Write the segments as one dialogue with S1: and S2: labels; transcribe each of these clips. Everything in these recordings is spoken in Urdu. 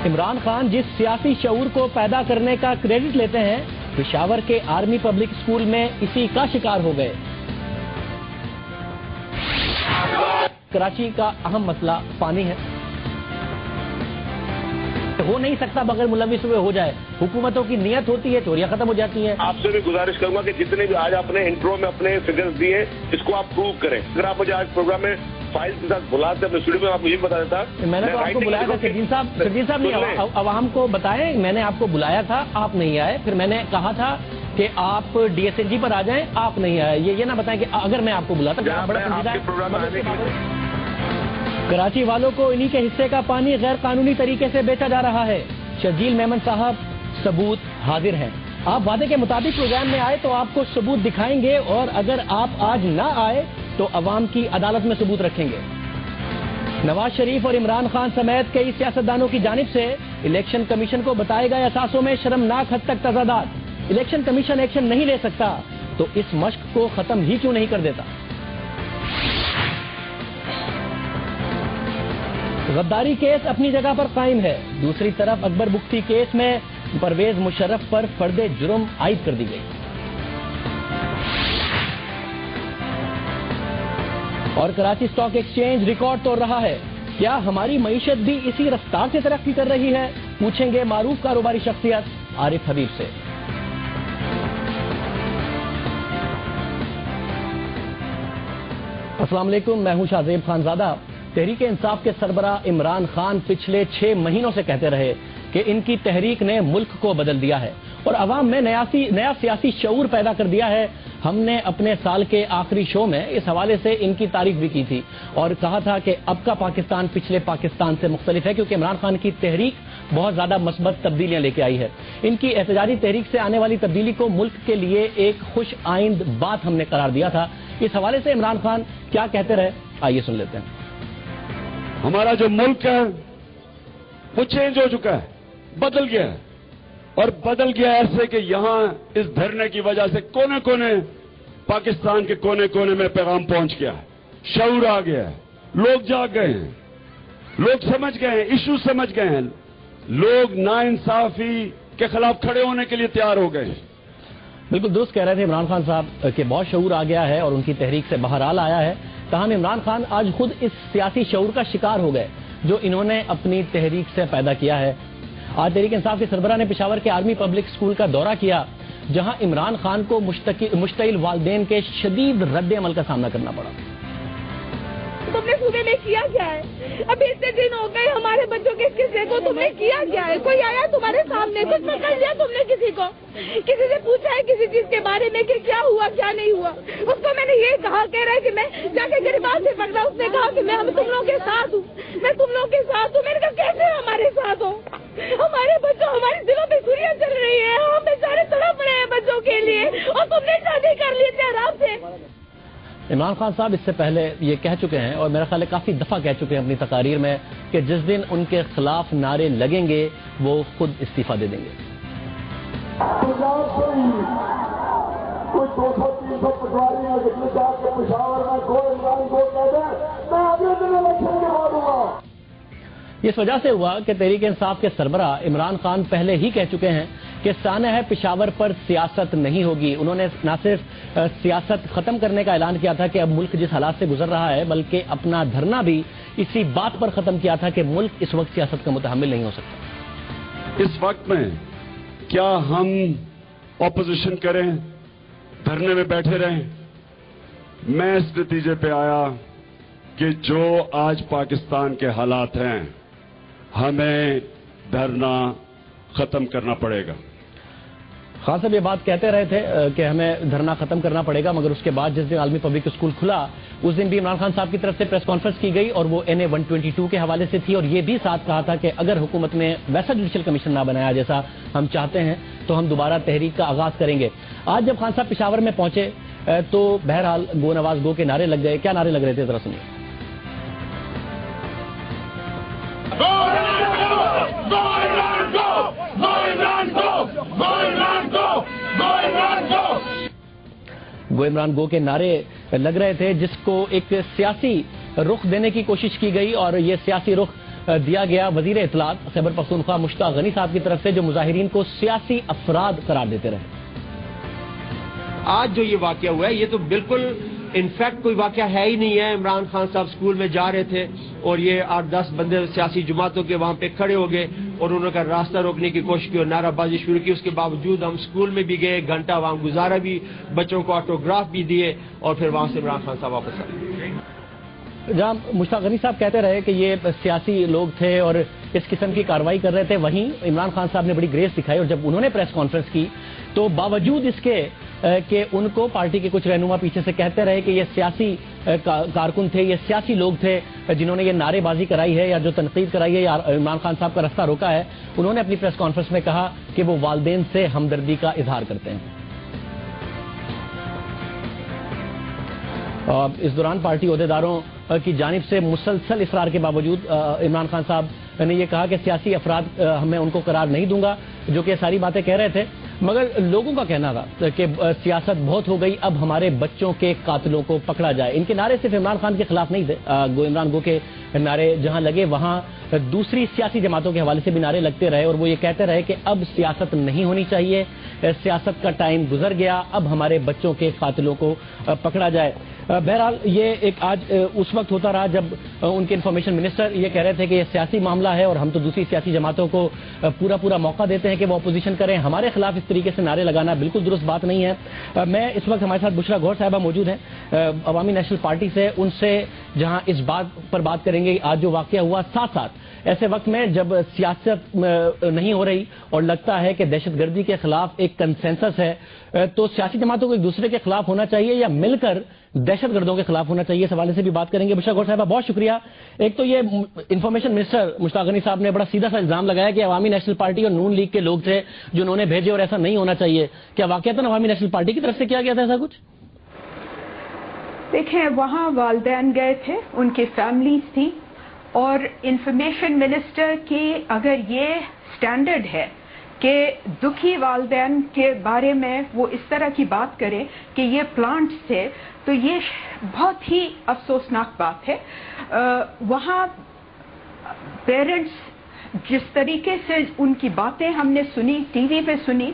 S1: عمران خان جس سیاسی شعور کو پیدا کرنے کا کریڈٹ لیتے ہیں، پشاور کے آرمی پبلک اسکول میں اسی کا شکار ہو گئے۔ کراچی کا اہم مسئلہ پانی ہے، ہو نہیں سکتا بغیر ملوث ہوئے ہو جائے۔ حکومتوں کی نیت ہوتی ہے، چوریاں ختم ہو جاتی ہیں۔
S2: آپ سے بھی گزارش کروں گا کہ جتنے بھی آج آپ نے انٹرو میں اپنے فگرز دیے، اس کو آپ پروو کریں۔ اگر آپ مجھے آج پروگرام میں فائل کے ساتھ بلاتے اپنے اسٹوڈیو میں، آپ کو یہ بتا دیتا۔
S1: میں نے تو آپ کو بلایا تھا شرجیل صاحب نہیں، عوام کو بتائیں، میں نے آپ کو بلایا تھا، آپ نہیں آئے۔ پھر میں نے کہا تھا کہ آپ ڈی ایس این جی پر آ جائیں، آپ نہیں آئے۔ یہ نہ بتائیں کہ اگر میں آپ کو بلاتا بڑا کراچی والوں کو انہی کے حصے کا پانی غیر قانونی طریقے سے بیچا جا رہا ہے۔ شرجیل میمن صاحب ثبوت حاضر ہیں۔ آپ وعدے کے مطابق پروگرام میں آئے تو آپ کو ثبوت دکھائیں گے، اور اگر آپ آج نہ آئے تو عوام کی عدالت میں ثبوت رکھیں گے۔ نواز شریف اور عمران خان سمیت کئی سیاستدانوں کی جانب سے الیکشن کمیشن کو بتائے گئے اثاثوں میں شرمناک حد تک تضادات۔ الیکشن کمیشن ایکشن نہیں لے سکتا تو اس مشق کو ختم ہی کیوں نہیں کر دیتا؟ غداری کیس اپنی جگہ پر قائم ہے، دوسری طرف اکبر بگٹی کیس میں پرویز مشرف پر فرد جرم عائد کر دی گئی۔ اور کراچی اسٹاک ایکسچینج ریکارڈ توڑ رہا ہے، کیا ہماری معیشت بھی اسی رفتار سے ترقی کر رہی ہے؟ پوچھیں گے معروف کاروباری شخصیت عارف حبیب سے۔ السلام علیکم، میں ہوں شاہزیب خانزادہ۔ تحریک انصاف کے سربراہ عمران خان پچھلے 6 مہینوں سے کہتے رہے کہ ان کی تحریک نے ملک کو بدل دیا ہے اور عوام میں نیا سیاسی شعور پیدا کر دیا ہے۔ ہم نے اپنے سال کے آخری شو میں اس حوالے سے ان کی تعریف بھی کی تھی اور کہا تھا کہ اب کا پاکستان پچھلے پاکستان سے مختلف ہے، کیونکہ عمران خان کی تحریک بہت زیادہ مثبت تبدیلیاں لے کے آئی ہے۔ ان کی احتجاجی تحریک سے آنے والی تبدیلی کو ملک کے لیے ایک خوش آئند بات ہم نے قرار دیا تھا۔ اس حوالے سے عمران خان کیا کہتے رہے، آئیے سن لیتے ہیں۔
S3: ہمارا جو ملک ہے وہ چینج ہو چکا ہے، بدل گیا ہے، اور بدل گیا ایسے کہ یہاں اس دھرنے کی وجہ سے کونے کونے پاکستان کے کونے کونے میں پیغام پہنچ گیا ہے، شعور آ گیا ہے، لوگ جاگ گئے ہیں، لوگ سمجھ گئے ہیں، ایشو سمجھ گئے ہیں، لوگ ناانصافی کے خلاف کھڑے ہونے کے لیے تیار ہو گئے ہیں۔
S1: بالکل درست کہہ رہے تھے عمران خان صاحب کہ بہت شعور آ گیا ہے اور ان کی تحریک سے بہرحال آیا ہے۔ تاہم عمران خان آج خود اس سیاسی شعور کا شکار ہو گئے جو انہوں نے اپنی تحریک سے پیدا کیا ہے۔ آج تحریک انصاف کے سربراہ نے پشاور کے آرمی پبلک اسکول کا دورہ کیا، جہاں عمران خان کو مشتعل والدین کے شدید رد عمل کا سامنا کرنا پڑا۔
S4: تم نے صوبے میں کیا کیا ہے؟ ابھی اتنے دن ہو گئے ہمارے بچوں کے قصے کو، تم نے کیا کیا ہے؟ کوئی آیا تمہارے سامنے؟ کچھ پکڑ لیا تم نے کسی کو؟ کسی سے پوچھا ہے کسی چیز کے بارے میں کہ کیا ہوا کیا نہیں ہوا؟ اس کو میں نے یہ کہا، کہہ رہا ہے کہ میں جا کے گریبان سے پکڑا، اس نے کہا کہ میں تم لوگوں کے ساتھ ہوں، میں تم لوگوں کے ساتھ ہوں۔ میں نے کہا کیسے ہمارے ساتھ ہو؟ ہمارے بچوں، ہمارے دلوں پہ چھریاں چل رہی ہیں، ہم بیچارے تڑپ رہے ہیں بچوں کے لیے، اور تم نے شادی کر لی تھی آرام سے۔
S1: عمران خان صاحب اس سے پہلے یہ کہہ چکے ہیں اور میرا خیال ہے کافی دفعہ کہہ چکے ہیں اپنی تقاریر میں کہ جس دن ان کے خلاف نعرے لگیں گے وہ خود استعفیٰ دے دیں گے۔ اس وجہ سے ہوا کہ تحریک انصاف کے سربراہ عمران خان پہلے ہی کہہ چکے ہیں کہ سانحہ ہے پشاور پر سیاست نہیں ہوگی۔ انہوں نے نہ صرف سیاست ختم کرنے کا اعلان کیا تھا کہ اب ملک جس حالات سے گزر رہا ہے، بلکہ اپنا دھرنا بھی اسی بات پر ختم کیا تھا کہ ملک اس وقت سیاست کا متحمل نہیں ہو سکتا۔
S3: اس وقت میں کیا ہم اپوزیشن کریں، دھرنے میں بیٹھے رہیں؟ میں اس نتیجے پہ آیا کہ جو آج پاکستان کے حالات ہیں ہمیں دھرنا ختم کرنا پڑے گا۔
S1: خان صاحب یہ بات کہتے رہے تھے کہ ہمیں دھرنا ختم کرنا پڑے گا، مگر اس کے بعد جس دن عالمی پبلک اسکول کھلا اس دن بھی عمران خان صاحب کی طرف سے پریس کانفرنس کی گئی اور وہ NA 122 کے حوالے سے تھی، اور یہ بھی ساتھ کہا تھا کہ اگر حکومت نے ویسا جوڈیشل کمیشن نہ بنایا جیسا ہم چاہتے ہیں تو ہم دوبارہ تحریک کا آغاز کریں گے۔ آج جب خان صاحب پشاور میں پہنچے تو بہرحال گو نواز گو کے نعرے لگ گئے۔ کیا نعرے لگ رہے تھے ذرا سنیے۔ گو عمران گو کے نعرے لگ رہے تھے، جس کو ایک سیاسی رخ دینے کی کوشش کی گئی، اور یہ سیاسی رخ دیا گیا وزیر اطلاعات خیبر پختونخوا مشتاق غنی صاحب کی طرف سے، جو مظاہرین کو سیاسی افراد قرار دیتے رہے۔
S5: آج جو یہ واقعہ ہوا ہے یہ تو بالکل انفیکٹ کوئی واقعہ ہے ہی نہیں ہے۔ عمران خان صاحب سکول میں جا رہے تھے اور یہ 8-10 بندے سیاسی جماعتوں کے وہاں پہ کھڑے ہو گئے اور انہوں نے راستہ روکنے کی کوشش کی اور نعرہ بازی شروع کی۔ اس کے باوجود ہم سکول میں بھی گئے، 1 گھنٹہ وہاں گزارا بھی، بچوں کو آٹوگراف بھی دیے اور پھر وہاں سے عمران خان صاحب واپس آئے۔
S1: جہاں مشتاق غنی صاحب کہتے رہے کہ یہ سیاسی لوگ تھے اور اس قسم کی کارروائی کر رہے تھے، وہیں عمران خان صاحب نے بڑی گریس دکھائی اور جب انہوں نے پریس کانفرنس کی تو باوجود اس کے کہ ان کو پارٹی کے کچھ رہنما پیچھے سے کہتے رہے کہ یہ سیاسی کارکن تھے، یہ سیاسی لوگ تھے جنہوں نے یہ نعرے بازی کرائی ہے یا جو تنقید کرائی ہے یا عمران خان صاحب کا راستہ روکا ہے، انہوں نے اپنی پریس کانفرنس میں کہا کہ وہ والدین سے ہمدردی کا اظہار کرتے ہیں۔ اس دوران پارٹی عہدیداروں کی جانب سے مسلسل اصرار کے باوجود عمران خان صاحب نے یہ کہا کہ سیاسی افراد میں ان کو قرار نہیں دوں گا، جو کہ ساری باتیں کہہ رہے تھے، مگر لوگوں کا کہنا تھا کہ سیاست بہت ہو گئی، اب ہمارے بچوں کے قاتلوں کو پکڑا جائے۔ ان کے نعرے صرف عمران خان کے خلاف نہیں تھے، عمران گو کے نعرے جہاں لگے وہاں دوسری سیاسی جماعتوں کے حوالے سے بھی نعرے لگتے رہے اور وہ یہ کہتے رہے کہ اب سیاست نہیں ہونی چاہیے، سیاست کا ٹائم گزر گیا، اب ہمارے بچوں کے قاتلوں کو پکڑا جائے۔ بہرحال یہ ایک آج اس وقت ہوتا رہا جب ان کے انفارمیشن منسٹر یہ کہہ رہے تھے کہ یہ سیاسی معاملہ ہے اور ہم تو دوسری سیاسی جماعتوں کو پورا موقع دیتے ہیں کہ وہ اپوزیشن کریں، ہمارے خلاف اس طریقے سے نعرے لگانا بالکل درست بات نہیں ہے۔ میں اس وقت ہمارے ساتھ بشرا گوہر صاحبہ موجود ہیں عوامی نیشنل پارٹی سے، ان سے جہاں اس بات پر بات کریں گے آج جو واقعہ ہوا، ساتھ ساتھ ایسے وقت میں جب سیاست نہیں ہو رہی اور لگتا ہے کہ دہشت گردی کے خلاف ایک کنسنسس ہے، تو سیاسی جماعتوں کو ایک دوسرے کے خلاف ہونا چاہیے یا مل کر دہشت گردوں کے خلاف ہونا چاہیے، اس حوالے سے بھی بات کریں گے۔ بشرا گوہر صاحبہ بہت شکریہ۔ ایک تو یہ انفارمیشن منسٹر مشتاق غنی صاحب نے بڑا سیدھا سا الزام لگایا کہ عوامی نیشنل پارٹی اور نون لیگ کے لوگ تھے جو انہوں نے بھیجے اور ایسا نہیں ہونا چاہیے، کیا واقعتاً عوامی نیشنل پارٹی کی طرف سے کیا گیا تھا ایسا کچھ؟
S6: دیکھیں، وہاں والدین گئے تھے، ان کی فیملیز تھی، اور انفارمیشن منسٹر کی اگر یہ سٹینڈرڈ ہے کہ دکھی والدین کے بارے میں وہ اس طرح کی بات کرے کہ یہ پلانٹس تھے، تو یہ بہت ہی افسوسناک بات ہے۔ وہاں پیرنٹس جس طریقے سے ان کی باتیں ہم نے سنی، ٹی وی پہ سنی،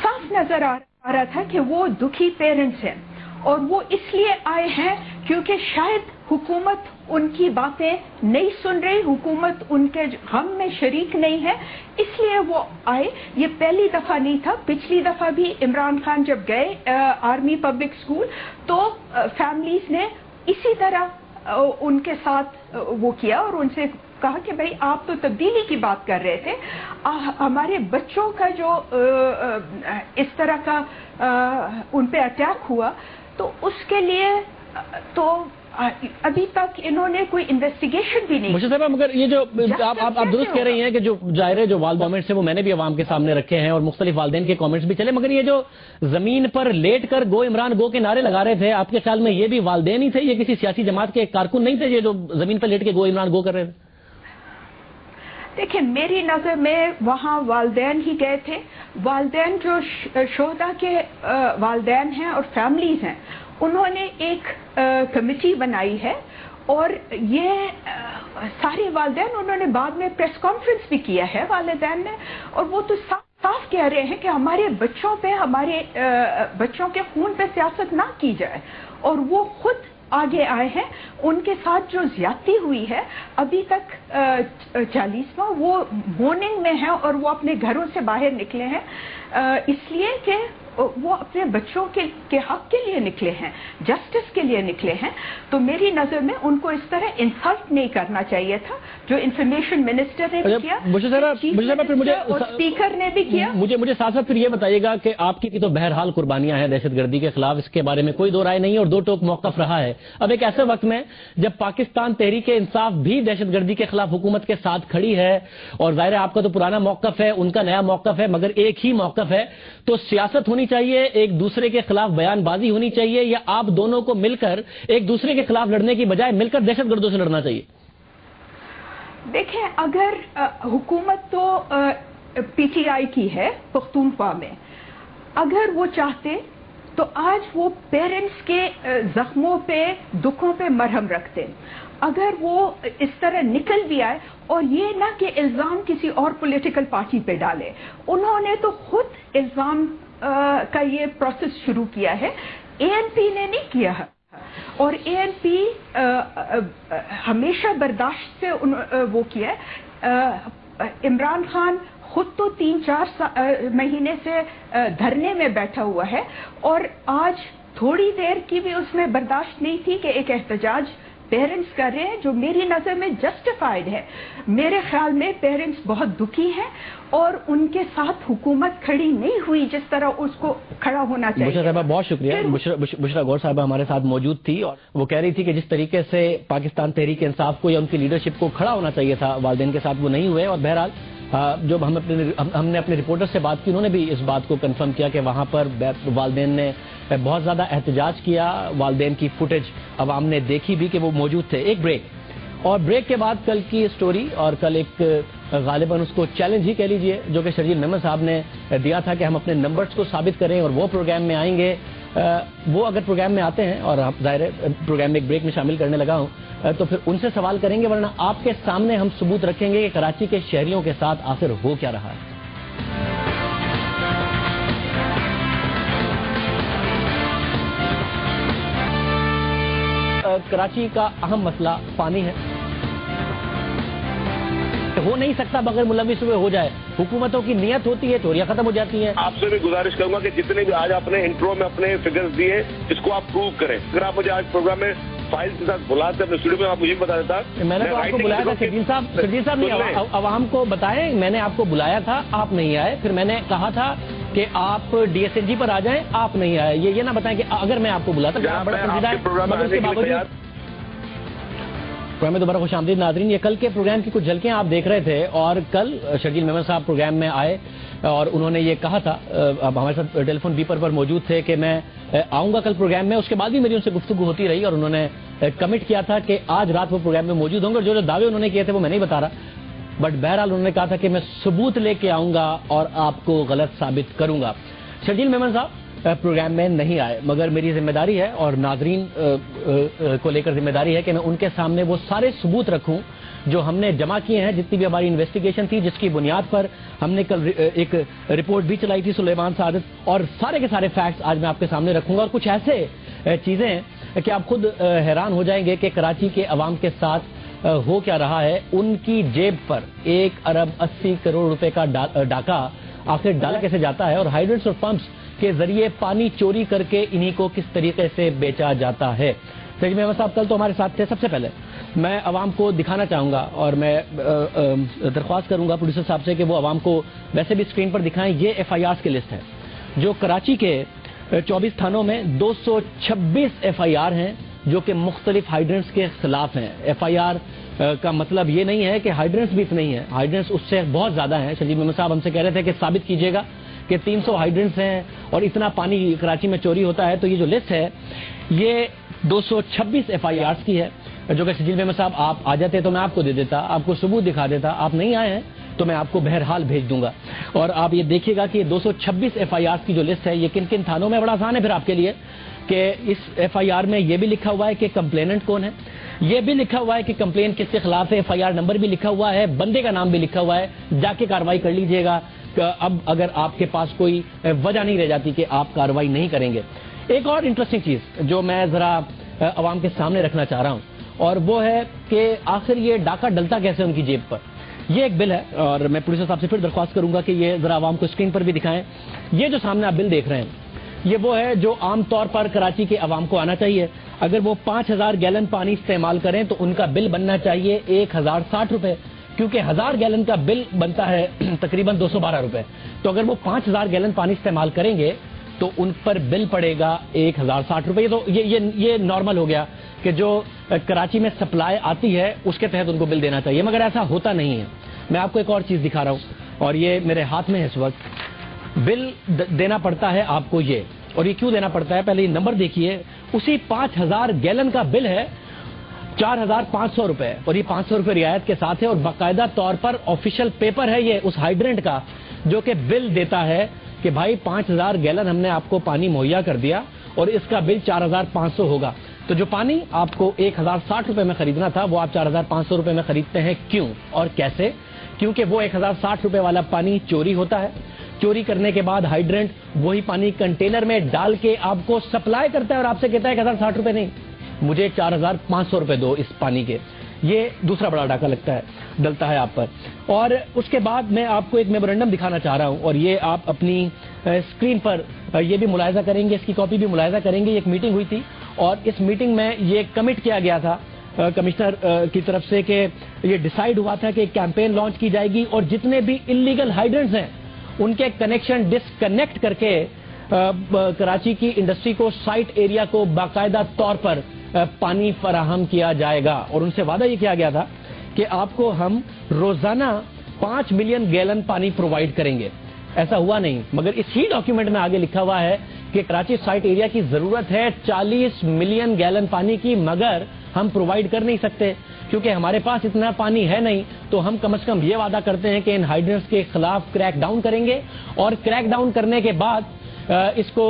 S6: صاف نظر آ رہا تھا کہ وہ دکھی پیرنٹس ہیں اور وہ اس لیے آئے ہیں کیونکہ شاید حکومت ان کی باتیں نہیں سن رہی، حکومت ان کے غم میں شریک نہیں ہے، اس لیے وہ آئے۔ یہ پہلی دفعہ نہیں تھا، پچھلی دفعہ بھی عمران خان جب گئے آرمی پبلک اسکول تو فیملیز نے اسی طرح ان کے ساتھ وہ کیا اور ان سے کہا کہ بھئی آپ تو تبدیلی کی بات کر رہے تھے، ہمارے بچوں کا جو اس طرح کا ان پہ اٹیک ہوا تو اس کے لیے تو ابھی تک انہوں نے کوئی انویسٹیگیشن بھی نہیں۔
S1: مشرف صاحب، مگر یہ جو آپ درست کہہ رہی ہیں کہ جو ظاہر جو کامنٹس ہیں وہ میں نے بھی عوام کے سامنے رکھے ہیں اور مختلف والدین کے کامنٹس بھی چلے، مگر یہ جو زمین پر لیٹ کر گو عمران گو کے نعرے لگا رہے تھے، آپ کے خیال میں یہ بھی والدین ہی تھے، یہ کسی سیاسی جماعت کے کارکن نہیں تھے یہ جو زمین پر لیٹ کے گو عمران گو کر رہے تھے؟
S6: دیکھیں، میری نظر میں وہاں والدین ہی گئے تھے، والدین جو شہداء کے والدین ہیں اور فیملیز ہیں، انہوں نے ایک کمیٹی بنائی ہے اور یہ سارے والدین، انہوں نے بعد میں پریس کانفرنس بھی کیا ہے والدین نے، اور وہ تو صاف کہہ رہے ہیں کہ ہمارے بچوں پہ، ہمارے بچوں کے خون پہ سیاست نہ کی جائے، اور وہ خود آگے آئے ہیں۔ ان کے ساتھ جو زیادتی ہوئی ہے ابھی تک 40واں وہ مورننگ میں ہے اور وہ اپنے گھروں سے باہر نکلے ہیں اس لیے کہ وہ اپنے بچوں کے حق کے لیے نکلے ہیں، جسٹس کے لیے نکلے ہیں۔ تو میری نظر میں ان کو اس طرح انسلٹ نہیں کرنا چاہیے تھا جو انفارمیشن منسٹر نے بھی کیا، اور اسپیکر نے بھی کیا۔
S1: مجھے ساتھ ساتھ پھر یہ بتائیے گا کہ آپ کی تو بہرحال قربانیاں ہیں دہشت گردی کے خلاف، اس کے بارے میں کوئی دو رائے نہیں اور دو ٹوک موقف رہا ہے۔ اب ایک ایسے وقت میں جب پاکستان تحریک انصاف بھی دہشت گردی کے خلاف حکومت کے ساتھ کھڑی ہے اور ظاہر ہے آپ کا تو پرانا موقف ہے، ان کا نیا موقف ہے، مگر ایک ہی موقف ہے، تو سیاست ہونی چاہیے، ایک دوسرے کے خلاف بیان بازی ہونی چاہیے، یا آپ دونوں کو مل کر ایک دوسرے کے خلاف لڑنے کی بجائے مل کر دہشت گردوں سے لڑنا چاہیے؟
S6: دیکھیں، اگر حکومت تو پی ٹی آئی کی ہے پختونخوا میں، اگر وہ چاہتے تو آج وہ پیرنٹس کے زخموں پہ دکھوں پہ مرہم رکھتے. اگر وہ اس طرح نکل بھی آئے اور یہ نہ کہ الزام کسی اور پولیٹیکل پارٹی پہ ڈالے, انہوں نے تو خود الزام کا یہ پروسیس شروع کیا ہے, اے این پی نے نہیں کیا ہے. اور اے این پی ہمیشہ برداشت سے وہ کیا ہے. عمران خان خود تو 3-4 مہینے سے دھرنے میں بیٹھا ہوا ہے, اور آج تھوڑی دیر کی بھی اس میں برداشت نہیں تھی کہ ایک احتجاج پیرنٹس کر رہے ہیں جو میری نظر میں جسٹیفائڈ ہے. میرے خیال میں پیرنٹس بہت دکھی ہیں اور ان کے ساتھ حکومت کھڑی نہیں ہوئی جس طرح اس کو کھڑا ہونا چاہیے.
S1: بشرا صاحبہ بہت شکریہ. بشرا غور صاحبہ ہمارے ساتھ موجود تھی اور وہ کہہ رہی تھی کہ جس طریقے سے پاکستان تحریک انصاف کو یا ان کی لیڈرشپ کو کھڑا ہونا چاہیے تھا والدین کے ساتھ وہ نہیں ہوئے. اور بہرحال جب ہم نے اپنے رپورٹر سے بات کی انہوں نے بھی اس بات کو کنفرم کیا کہ وہاں پر والدین نے بہت زیادہ احتجاج کیا. والدین کی فوٹیج عوام نے دیکھی بھی کہ وہ موجود تھے. ایک بریک, اور بریک کے بعد کل کی سٹوری, اور کل ایک غالباً اس کو چیلنج ہی کہہ لیجئے جو کہ شرجیل میمن صاحب نے دیا تھا کہ ہم اپنے نمبرز کو ثابت کریں اور وہ پروگرام میں آئیں گے. وہ اگر پروگرام میں آتے ہیں, اور ظاہر ہے پروگرام میں ایک بریک میں شامل کرنے لگا ہوں, تو پھر ان سے سوال کریں گے, ورنہ آپ کے سامنے ہم ثبوت رکھیں گے کہ کراچی کے شہریوں کے ساتھ آخر ہو کیا رہا ہے. کراچی کا اہم مسئلہ پانی ہے. ہو نہیں سکتا بغیر ملوث ہوئے ہو جائے. حکومتوں کی نیت ہوتی ہے, چوریاں ختم ہو جاتی ہیں.
S2: آپ سے بھی گزارش کروں گا کہ جتنے بھی آج آپ نے انٹرو میں اپنے فگرز دیے اس کو آپ پروو کریں. اگر آپ مجھے آج پروگرام میں فائل کے ساتھ بلاتے اپنے اسٹوڈیو میں آپ مجھے بتا دیتا.
S1: میں نے تو آپ کو بلایا تھا شرجیل صاحب نہیں, عوام کو بتائیں. میں نے آپ کو بلایا تھا, آپ نہیں آئے. پھر میں نے کہا تھا کہ آپ ڈی ایس این جی پر آ جائیں, آپ نہیں آئے. یہ نہ بتائیں کہ اگر میں آپ کو بلاتا پروگرام میں دوبارہ خوش آمدید ناظرین. یہ کل کے پروگرام کی کچھ جھلکیاں آپ دیکھ رہے تھے, اور کل شرجیل میمن صاحب پروگرام میں آئے اور انہوں نے یہ کہا تھا, اب ہمارے ساتھ ٹیلی فون بیپر پر موجود تھے, کہ میں آؤں گا کل پروگرام میں. اس کے بعد بھی میری ان سے گفتگو ہوتی رہی اور انہوں نے کمٹ کیا تھا کہ آج رات وہ پروگرام میں موجود ہوں گے. اور جو دعوے انہوں نے کیے تھے وہ میں نہیں بتا رہا, بٹ بہرحال انہوں نے کہا تھا کہ میں ثبوت لے کے آؤں گا اور آپ کو غلط ثابت کروں گا. شرجیل میمن صاحب پروگرام میں نہیں آئے, مگر میری ذمہ داری ہے اور ناظرین کو لے کر ذمہ داری ہے کہ میں ان کے سامنے وہ سارے ثبوت رکھوں جو ہم نے جمع کیے ہیں, جتنی بھی ہماری انویسٹیگیشن تھی, جس کی بنیاد پر ہم نے کل ایک رپورٹ بھی چلائی تھی سلیمان سعادت, اور سارے کے سارے فیکٹس آج میں آپ کے سامنے رکھوں گا. اور کچھ ایسے چیزیں ہیں کہ آپ خود حیران ہو جائیں گے کہ کراچی کے عوام کے ساتھ ہو کیا رہا ہے. ان کی جیب پر 1 ارب 80 کروڑ روپے کا ڈاکہ آخر ڈالا کیسے جاتا ہے, اور ہائیڈرنٹس اور پمپس کے ذریعے پانی چوری کر کے انہی کو کس طریقے سے بیچا جاتا ہے. شرجیل میمن صاحب کل تو ہمارے ساتھ تھے. سب سے پہلے میں عوام کو دکھانا چاہوں گا اور میں درخواست کروں گا پروڈیوسر صاحب سے کہ وہ عوام کو ویسے بھی اسکرین پر دکھائیں. یہ ایف آئی آرز کی لسٹ ہے جو کراچی کے 24 تھانوں میں 226 ایف آئی آر ہیں جو کہ مختلف ہائیڈرنٹس کے خلاف ہیں. ایف آئی آر کا مطلب یہ نہیں ہے کہ ہائیڈرنٹس بھی اتنے ہی ہیں, ہائیڈرنٹس اس سے بہت زیادہ ہیں. شرجیل میمن صاحب ہم سے کہہ رہے تھے کہ ثابت کیجیے گا کہ 300 ہائیڈرنٹس ہیں اور اتنا پانی کراچی میں چوری ہوتا ہے. تو یہ جو لسٹ ہے یہ 226 ایف آئی آرز کی ہے, جو کہ شرجیل میمن صاحب آپ آ جاتے تو میں آپ کو دے دیتا, آپ کو ثبوت دکھا دیتا. آپ نہیں آئے ہیں تو میں آپ کو بہرحال بھیج دوں گا. اور آپ یہ دیکھیے گا کہ 226 ایف آئی آرز کی جو لسٹ ہے یہ کن کن تھانوں میں. بڑا آسان ہے پھر آپ کے لیے کہ اس ایف آئی آر میں یہ بھی لکھا ہوا ہے کہ کمپلیننٹ کون ہے, یہ بھی لکھا ہوا ہے کہ کمپلین کس کے خلاف ہے, ایف آئی آر نمبر بھی لکھا ہوا ہے, بندے کا نام بھی لکھا ہوا ہے. جا کے کارروائی کر لیجئے گا اب اگر آپ کے پاس کوئی وجہ نہیں رہ جاتی کہ آپ کارروائی نہیں کریں گے. ایک اور انٹرسٹنگ چیز جو میں ذرا عوام کے سامنے رکھنا چاہ رہا ہوں, اور وہ ہے کہ آخر یہ ڈاکہ ڈلتا کیسے ان کی جیب پر. یہ ایک بل ہے اور میں پروڈیوسر صاحب سے پھر درخواست کروں گا کہ یہ ذرا عوام کو اسکرین پر بھی دکھائیں. یہ جو سامنے آپ بل دیکھ رہے ہیں یہ وہ ہے جو عام طور پر کراچی کے عوام کو آنا چاہیے. اگر وہ 5000 گیلن پانی استعمال کریں تو ان کا بل بننا چاہیے 1060 روپے, کیونکہ 1000 گیلن کا بل بنتا ہے تقریباً 212 روپے. تو اگر وہ 5000 گیلن پانی استعمال کریں گے تو ان پر بل پڑے گا 1060 روپے. تو یہ نارمل ہو گیا کہ جو کراچی میں سپلائی آتی ہے اس کے تحت ان کو بل دینا چاہیے, مگر ایسا ہوتا نہیں ہے. میں آپ کو ایک اور چیز دکھا رہا ہوں اور یہ میرے ہاتھ میں ہے اس وقت. بل دینا پڑتا ہے آپ کو یہ, اور یہ کیوں دینا پڑتا ہے پہلے یہ نمبر دیکھیے. اسی 5000 گیلن کا بل ہے 4500 روپے, اور یہ 500 روپے رعایت کے ساتھ ہے, اور باقاعدہ طور پر آفیشیل پیپر ہے یہ اس ہائیڈرنٹ کا جو کہ بل دیتا ہے کہ بھائی 5000 گیلن ہم نے آپ کو پانی مہیا کر دیا اور اس کا بل 4500 ہوگا، تو جو پانی آپ کو 1060 روپے میں خریدنا تھا وہ آپ 4500 روپے میں خریدتے ہیں، کیوں اور کیسے؟ کیونکہ وہ 1060 روپے والا پانی چوری ہوتا ہے، چوری کرنے کے بعد ہائیڈرنٹ وہی پانی کنٹینر میں ڈال کے آپ کو سپلائی کرتا ہے اور آپ سے کہتا ہے 1060 روپے نہیں، مجھے 4500 روپے دو اس پانی کے۔ یہ دوسرا بڑا ڈاکہ ڈلتا ہے آپ پر۔ اور اس کے بعد میں آپ کو ایک میمورنڈم دکھانا چاہ رہا ہوں، اور یہ آپ اپنی اسکرین پر یہ بھی ملاحظہ کریں گے، اس کی کاپی بھی ملاحظہ کریں گے۔ ایک میٹنگ ہوئی تھی اور اس میٹنگ میں یہ کمٹ کیا گیا تھا کمشنر کی طرف سے کہ یہ ڈیسائیڈ ہوا تھا کہ ایک کیمپین لانچ کی جائے گی اور جتنے بھی انلیگل ہائیڈرنٹس ہیں ان کے کنیکشن ڈسکنیکٹ کر کے کراچی کی انڈسٹری کو، سائٹ ایریا کو باقاعدہ طور پر پانی فراہم کیا جائے گا۔ اور ان سے وعدہ یہ کیا گیا تھا کہ آپ کو ہم روزانہ 5 ملین گیلن پانی پرووائڈ کریں گے۔ ایسا ہوا نہیں، مگر اس ہی ڈاکیومنٹ میں آگے لکھا ہوا ہے کہ کراچی سائٹ ایریا کی ضرورت ہے 40 ملین گیلن پانی کی، مگر ہم پرووائڈ کر نہیں سکتے کیونکہ ہمارے پاس اتنا پانی ہے نہیں۔ تو ہم کم از کم یہ وعدہ کرتے ہیں کہ ان ہائیڈرنٹس کے خلاف کریک ڈاؤن کریں گے، اور کریک ڈاؤن کرنے کے بعد اس کو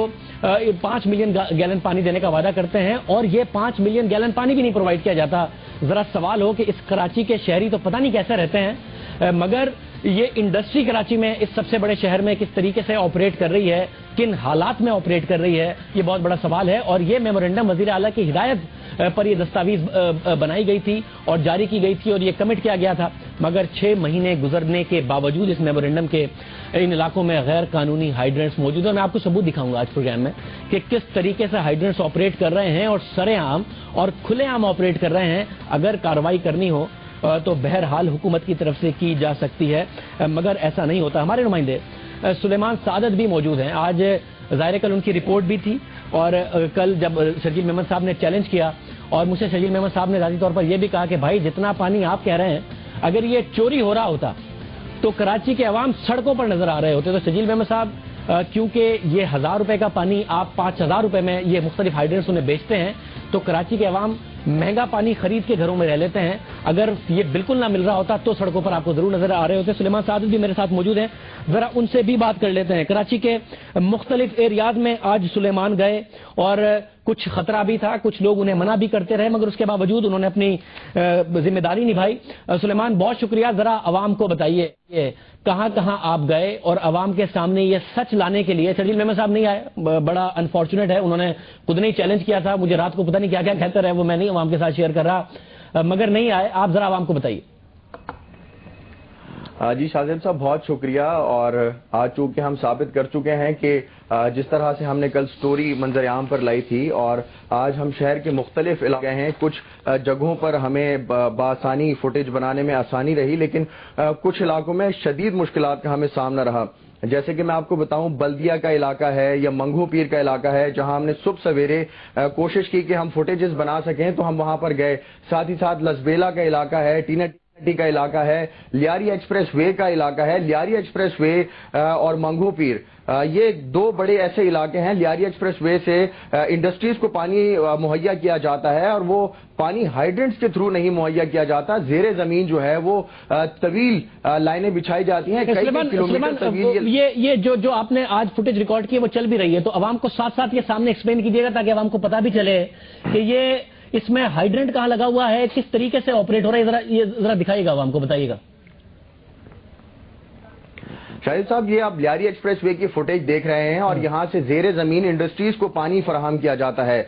S1: 5 ملین گیلن پانی دینے کا وعدہ کرتے ہیں، اور یہ 5 ملین گیلن پانی بھی نہیں پرووائڈ کیا جاتا۔ ذرا سوال ہو کہ اس کراچی کے شہری تو پتہ نہیں کیسے رہتے ہیں، مگر یہ انڈسٹری کراچی میں اس سب سے بڑے شہر میں کس طریقے سے آپریٹ کر رہی ہے، کن حالات میں آپریٹ کر رہی ہے، یہ بہت بڑا سوال ہے۔ اور یہ میمورنڈم وزیر اعلیٰ کی ہدایت پر یہ دستاویز بنائی گئی تھی اور جاری کی گئی تھی اور یہ کمٹ کیا گیا تھا، مگر 6 مہینے گزرنے کے باوجود اس میمورنڈم کے ان علاقوں میں غیر قانونی ہائیڈرنٹس موجود ہیں۔ میں آپ کو ثبوت دکھاؤں گا آج پروگرام میں کہ کس طریقے سے ہائیڈرنٹس آپریٹ کر رہے ہیں اور سرے عام اور کھلے عام آپریٹ کر رہے ہیں۔ اگر کارروائی کرنی ہو تو بہرحال حکومت کی طرف سے کی جا سکتی ہے، مگر ایسا نہیں ہوتا۔ ہمارے نمائندے سلیمان سعادت بھی موجود ہیں، آج ظاہر کل ان کی رپورٹ بھی تھی، اور کل جب شرجیل محمد صاحب نے چیلنج کیا اور مجھ سے شرجیل محمد صاحب نے ذاتی طور پر یہ بھی کہا کہ بھائی جتنا پانی آپ کہہ رہے ہیں اگر یہ چوری ہو رہا ہوتا تو کراچی کے عوام سڑکوں پر نظر آ رہے ہوتے۔ تو شرجیل محمد صاحب کیونکہ یہ 1000 روپے کا پانی آپ 5000 روپے میں یہ مختلف ہائیڈرنٹس انہیں بیچتے ہیں، تو کراچی کے عوام مہنگا پانی خرید کے گھروں میں رہ لیتے ہیں۔ اگر یہ بالکل نہ مل رہا ہوتا تو سڑکوں پر آپ کو ضرور نظر آ رہے ہوتے۔ سلیمان سعادت بھی میرے ساتھ موجود ہیں، ذرا ان سے بھی بات کر لیتے ہیں۔ کراچی کے مختلف ایریاز میں آج سلیمان گئے اور کچھ خطرہ بھی تھا، کچھ لوگ انہیں منع بھی کرتے رہے، مگر اس کے باوجود انہوں نے اپنی ذمہ داری نبھائی۔ سلیمان بہت شکریہ، ذرا عوام کو بتائیے کہاں کہاں آپ گئے اور عوام کے سامنے یہ سچ لانے کے لیے۔ شرجیل محمد صاحب نہیں آئے، بڑا انفارچونیٹ ہے، انہوں نے خود نہیں چیلنج کیا تھا، مجھے رات کو پتہ نہیں کیا کیا کہتے رہے، وہ میں نہیں عوام کے ساتھ شیئر کر رہا، مگر نہیں آئے۔ آپ ذرا عوام کو بتائیے۔
S7: جی شاہزیب صاحب بہت شکریہ، اور آج چونکہ ہم ثابت کر چکے ہیں کہ جس طرح سے ہم نے کل سٹوری منظر عام پر لائی تھی اور آج ہم شہر کے مختلف علاقے ہیں، کچھ جگہوں پر ہمیں بآسانی فوٹیج بنانے میں آسانی رہی، لیکن کچھ علاقوں میں شدید مشکلات کا ہمیں سامنا رہا۔ جیسے کہ میں آپ کو بتاؤں بلدیہ کا علاقہ ہے یا منگھو پیر کا علاقہ ہے، جہاں ہم نے صبح سویرے کوشش کی کہ ہم فوٹیجز بنا سکیں تو ہم وہاں پر گئے۔ ساتھ ہی ساتھ لسبیلا کا علاقہ ہے، ٹی کا علاقہ ہے، لیاری ایکسپریس وے کا علاقہ ہے۔ لیاری ایکسپریس وے اور منگھو پیر یہ 2 بڑے ایسے علاقے ہیں۔ لیاری ایکسپریس وے سے انڈسٹریز کو پانی مہیا کیا جاتا ہے اور وہ پانی ہائیڈرنٹس کے تھرو نہیں مہیا کیا جاتا، زیر زمین جو ہے وہ طویل لائنیں بچھائی جاتی ہیں، کئی کلومیٹر طویل۔
S1: یہ جو آپ نے آج فوٹیج ریکارڈ کی وہ چل بھی رہی ہے، تو عوام کو ساتھ ساتھ یہ سامنے ایکسپلین کیجیے گا تاکہ عوام کو پتہ بھی چلے کہ یہ اس میں ہائیڈرنٹ کہاں لگا ہوا ہے، کس طریقے سے آپریٹ ہو رہا ہے، یہ ذرا دکھائیے گا عوام کو، بتائیے گا۔
S7: شاہد صاحب یہ آپ لیاری ایکسپریس وے کی فوٹیج دیکھ رہے ہیں اور یہاں سے زیر زمین انڈسٹریز کو پانی فراہم کیا جاتا ہے۔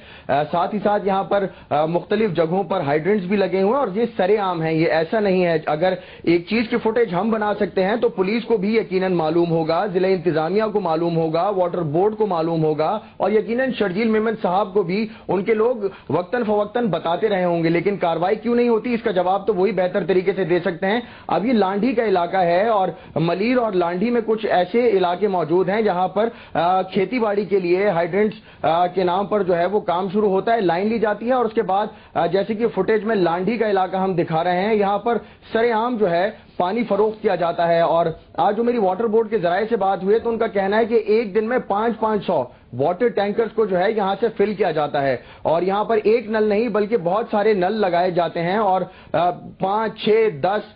S7: ساتھ ہی ساتھ یہاں پر مختلف جگہوں پر ہائیڈرنٹس بھی لگے ہوئے ہیں اور یہ سرے عام ہیں، یہ ایسا نہیں ہے۔ اگر ایک چیز کی فوٹیج ہم بنا سکتے ہیں تو پولیس کو بھی یقیناً معلوم ہوگا، ضلع انتظامیہ کو معلوم ہوگا، واٹر بورڈ کو معلوم ہوگا، اور یقیناً شرجیل محمد صاحب کو بھی ان کے لوگ وقتاً فوقتاً بتاتے رہے ہوں گے، لیکن کارروائی کیوں نہیں ہوتی اس کا جواب تو وہی بہتر طریقے سے دے سکتے ہیں۔ اب یہ لانڈھی کا علاقہ ہے اور ملیر اور لانڈھی میں کچھ ایسے علاقے موجود ہیں جہاں پر کھیتی باڑی کے لیے ہائیڈرنٹس کے نام پر جو ہے وہ کام شروع ہوتا ہے، لائن لی جاتی ہے اور اس کے بعد جیسے کہ فوٹیج میں لانڈھی کا علاقہ ہم دکھا رہے ہیں، یہاں پر سرے عام جو ہے پانی فروخت کیا جاتا ہے۔ اور آج جو میری واٹر بورڈ کے ذرائع سے بات ہوئی تو ان کا کہنا ہے کہ ایک دن میں 500 واٹر ٹینکرز کو جو ہے یہاں سے فل کیا جاتا ہے، اور یہاں پر ایک نل نہیں بلکہ بہت سارے نل لگائے جاتے ہیں اور 5 6 10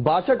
S7: 62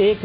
S1: 1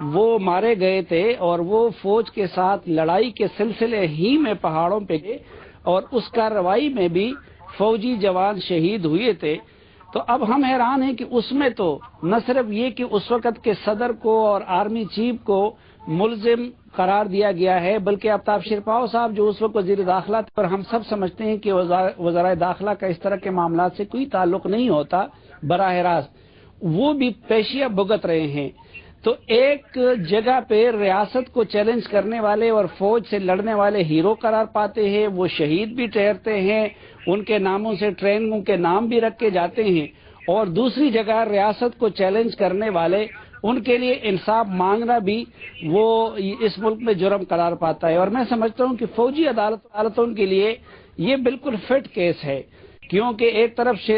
S8: وہ مارے گئے تھے اور وہ فوج کے ساتھ لڑائی کے سلسلے ہی میں پہاڑوں پہ گئے اور اس کارروائی میں بھی فوجی جوان شہید ہوئے تھے. تو اب ہم حیران ہیں کہ اس میں تو نہ صرف یہ کہ اس وقت کے صدر کو اور آرمی چیف کو ملزم قرار دیا گیا ہے، بلکہ آفتاب شیرپاؤ صاحب جو اس وقت وزیر داخلہ تھے، پر ہم سب سمجھتے ہیں کہ وزرائے داخلہ کا اس طرح کے معاملات سے کوئی تعلق نہیں ہوتا براہ راست، وہ بھی پیشیاں بھگت رہے ہیں. تو ایک جگہ پہ ریاست کو چیلنج کرنے والے اور فوج سے لڑنے والے ہیرو قرار پاتے ہیں، وہ شہید بھی ٹھہرتے ہیں، ان کے ناموں سے ٹرینوں کے نام بھی رکھے جاتے ہیں، اور دوسری جگہ ریاست کو چیلنج کرنے والے ان کے لیے انصاف مانگنا بھی وہ اس ملک میں جرم قرار پاتا ہے. اور میں سمجھتا ہوں کہ فوجی عدالتوں کے لیے یہ بالکل فٹ کیس ہے، کیونکہ ایک طرف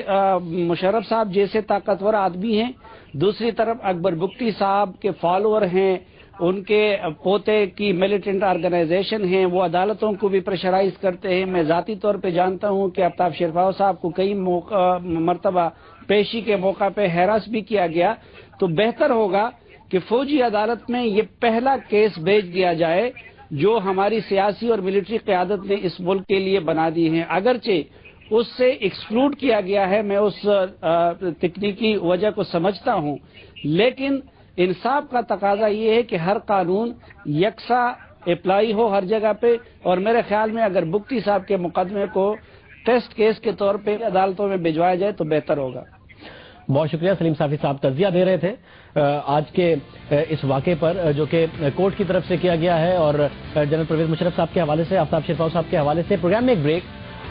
S8: مشرف صاحب جیسے طاقتور آدمی ہیں، دوسری طرف اکبر بگٹی صاحب کے فالوور ہیں، ان کے پوتے کی ملیٹنٹ آرگنائزیشن ہیں، وہ عدالتوں کو بھی پریشرائز کرتے ہیں. میں ذاتی طور پہ جانتا ہوں کہ آفتاب شیرپاؤ صاحب کو کئی مرتبہ پیشی کے موقع پہ ہراس بھی کیا گیا. تو بہتر ہوگا کہ فوجی عدالت میں یہ پہلا کیس بھیج دیا جائے جو ہماری سیاسی اور ملٹری قیادت نے اس ملک کے لیے بنا دی ہیں، اگرچہ اس سے ایکسکلوڈ کیا گیا ہے. میں اس تکنیکی وجہ کو سمجھتا ہوں، لیکن انصاف کا تقاضا یہ ہے کہ ہر قانون یکساں اپلائی ہو ہر جگہ پہ، اور میرے خیال میں اگر بگٹی صاحب کے مقدمے کو ٹیسٹ کیس کے طور پہ عدالتوں میں بھجوایا جائے تو بہتر ہوگا.
S1: بہت شکریہ. سلیم صافی صاحب تجزیہ دے رہے تھے آج کے اس واقعے پر جو کہ کورٹ کی طرف سے کیا گیا ہے، اور جنرل پرویز مشرف صاحب کے حوالے سے، آفتاب شیرپاؤ صاحب کے حوالے سے. پروگرام میں ایک بریک،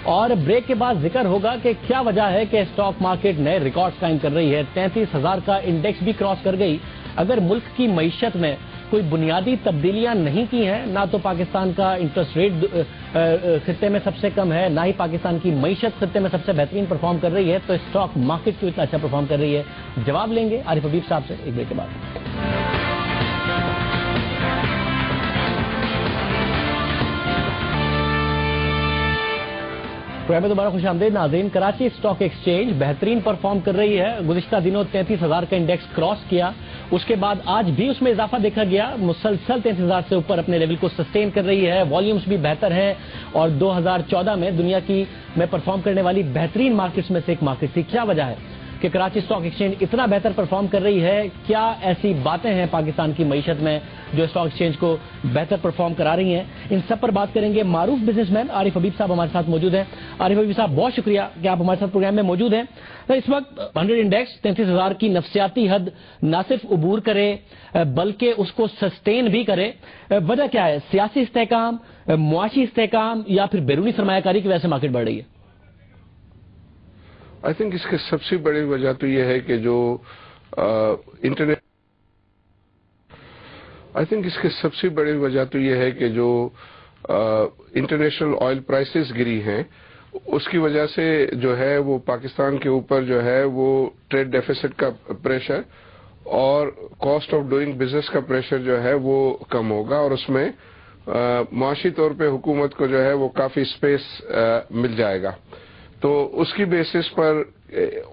S1: اور بریک کے بعد ذکر ہوگا کہ کیا وجہ ہے کہ اسٹاک مارکیٹ نئے ریکارڈ قائم کر رہی ہے. 33,000 کا انڈیکس بھی کراس کر گئی. اگر ملک کی معیشت میں کوئی بنیادی تبدیلیاں نہیں کی ہیں، نہ تو پاکستان کا انٹرسٹ ریٹ خطے میں سب سے کم ہے، نہ ہی پاکستان کی معیشت خطے میں سب سے بہترین پرفارم کر رہی ہے، تو اسٹاک مارکیٹ کیوں اتنا اچھا پرفارم کر رہی ہے؟ جواب لیں گے عارف حبیب صاحب سے ایک بریک کے بعد. پروگرام میں دوبارہ خوش آمدید ناظرین. کراچی اسٹاک ایکسچینج بہترین پرفارم کر رہی ہے. گزشتہ دنوں 33,000 کا انڈیکس کراس کیا، اس کے بعد آج بھی اس میں اضافہ دیکھا گیا. مسلسل 33,000 سے اوپر اپنے لیول کو سسٹین کر رہی ہے. والیومز بھی بہتر ہیں، اور 2014 میں دنیا کی میں پرفارم کرنے والی بہترین مارکیٹس میں سے ایک مارکیٹ تھی. کیا وجہ ہے کہ کراچی اسٹاک ایکسچینج اتنا بہتر پرفارم کر رہی ہے؟ کیا ایسی باتیں ہیں پاکستان کی معیشت میں جو اسٹاک ایکسچینج کو بہتر پرفارم کرا رہی ہیں؟ ان سب پر بات کریں گے. معروف بزنس مین عارف حبیب صاحب ہمارے ساتھ موجود ہیں. عارف حبیب صاحب بہت شکریہ کہ آپ ہمارے ساتھ پروگرام میں موجود ہیں. اس وقت 100 انڈیکس 33,000 کی نفسیاتی حد نہ صرف عبور کرے بلکہ اس کو سسٹین بھی کرے، وجہ کیا ہے؟ سیاسی استحکام، معاشی استحکام، یا پھر بیرونی سرمایہ کاری کی وجہ سے مارکیٹ بڑھ رہی ہے؟
S9: آئی تھنک اس کی سب سے بڑی وجہ تو یہ ہے کہ جو انٹرنیشنل آئل پرائسز گری ہیں، اس کی وجہ سے جو ہے وہ پاکستان کے اوپر جو ہے وہ ٹریڈ ڈیفیسٹ کا پریشر اور کاسٹ آف ڈوئنگ بزنس کا پریشر جو ہے وہ کم ہوگا، اور اس میں معاشی طور پہ حکومت کو جو ہے وہ کافی سپیس مل جائے گا. تو اس کی بیسس پر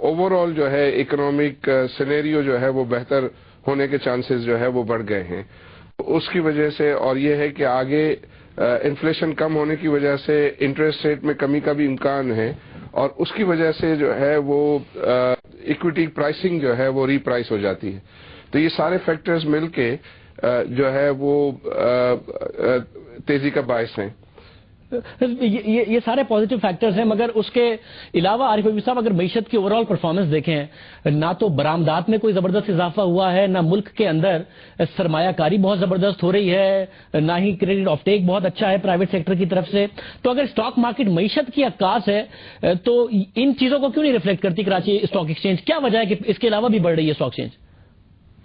S9: اوور آل جو ہے اکنامک سینیریو جو ہے وہ بہتر ہونے کے چانسز جو ہے وہ بڑھ گئے ہیں. اس کی وجہ سے، اور یہ ہے کہ آگے انفلیشن کم ہونے کی وجہ سے انٹرسٹ ریٹ میں کمی کا بھی امکان ہے، اور اس کی وجہ سے جو ہے وہ ایکویٹی پرائسنگ جو ہے وہ ری پرائس ہو جاتی ہے. تو یہ سارے فیکٹرز مل کے جو ہے وہ تیزی کا باعث ہیں.
S1: یہ سارے پازیٹیو فیکٹرز ہیں، مگر اس کے علاوہ عارف حبیب صاحب اگر معیشت کی اوور آل پرفارمنس دیکھیں، نہ تو برآمدات میں کوئی زبردست اضافہ ہوا ہے، نہ ملک کے اندر سرمایہ کاری بہت زبردست ہو رہی ہے، نہ ہی کریڈٹ آف ٹیک بہت اچھا ہے پرائیویٹ سیکٹر کی طرف سے. تو اگر اسٹاک مارکیٹ معیشت کی عکاس ہے تو ان چیزوں کو کیوں نہیں ریفلیکٹ کرتی کراچی اسٹاک ایکسچینج؟ کیا وجہ ہے کہ اس کے علاوہ بھی بڑھ رہی ہے stock exchange?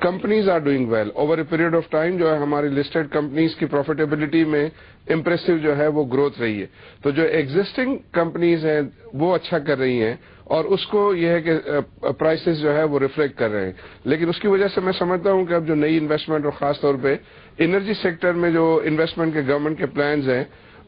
S9: Companies are doing well over a period of time. جو ہے ہماری لسٹڈ کمپنیز کی پروفیٹیبلٹی میں امپریسو جو ہے وہ گروتھ رہی ہے. تو جو ایگزسٹنگ کمپنیز ہیں وہ اچھا کر رہی ہیں، اور اس کو یہ ہے کہ پرائسز جو ہے وہ ریفلیکٹ کر رہے ہیں. لیکن اس کی وجہ سے میں سمجھتا ہوں کہ اب جو نئی انویسٹمنٹ، اور خاص طور پہ انرجی سیکٹر میں جو انویسٹمنٹ کے گورنمنٹ کے پلانز ہیں،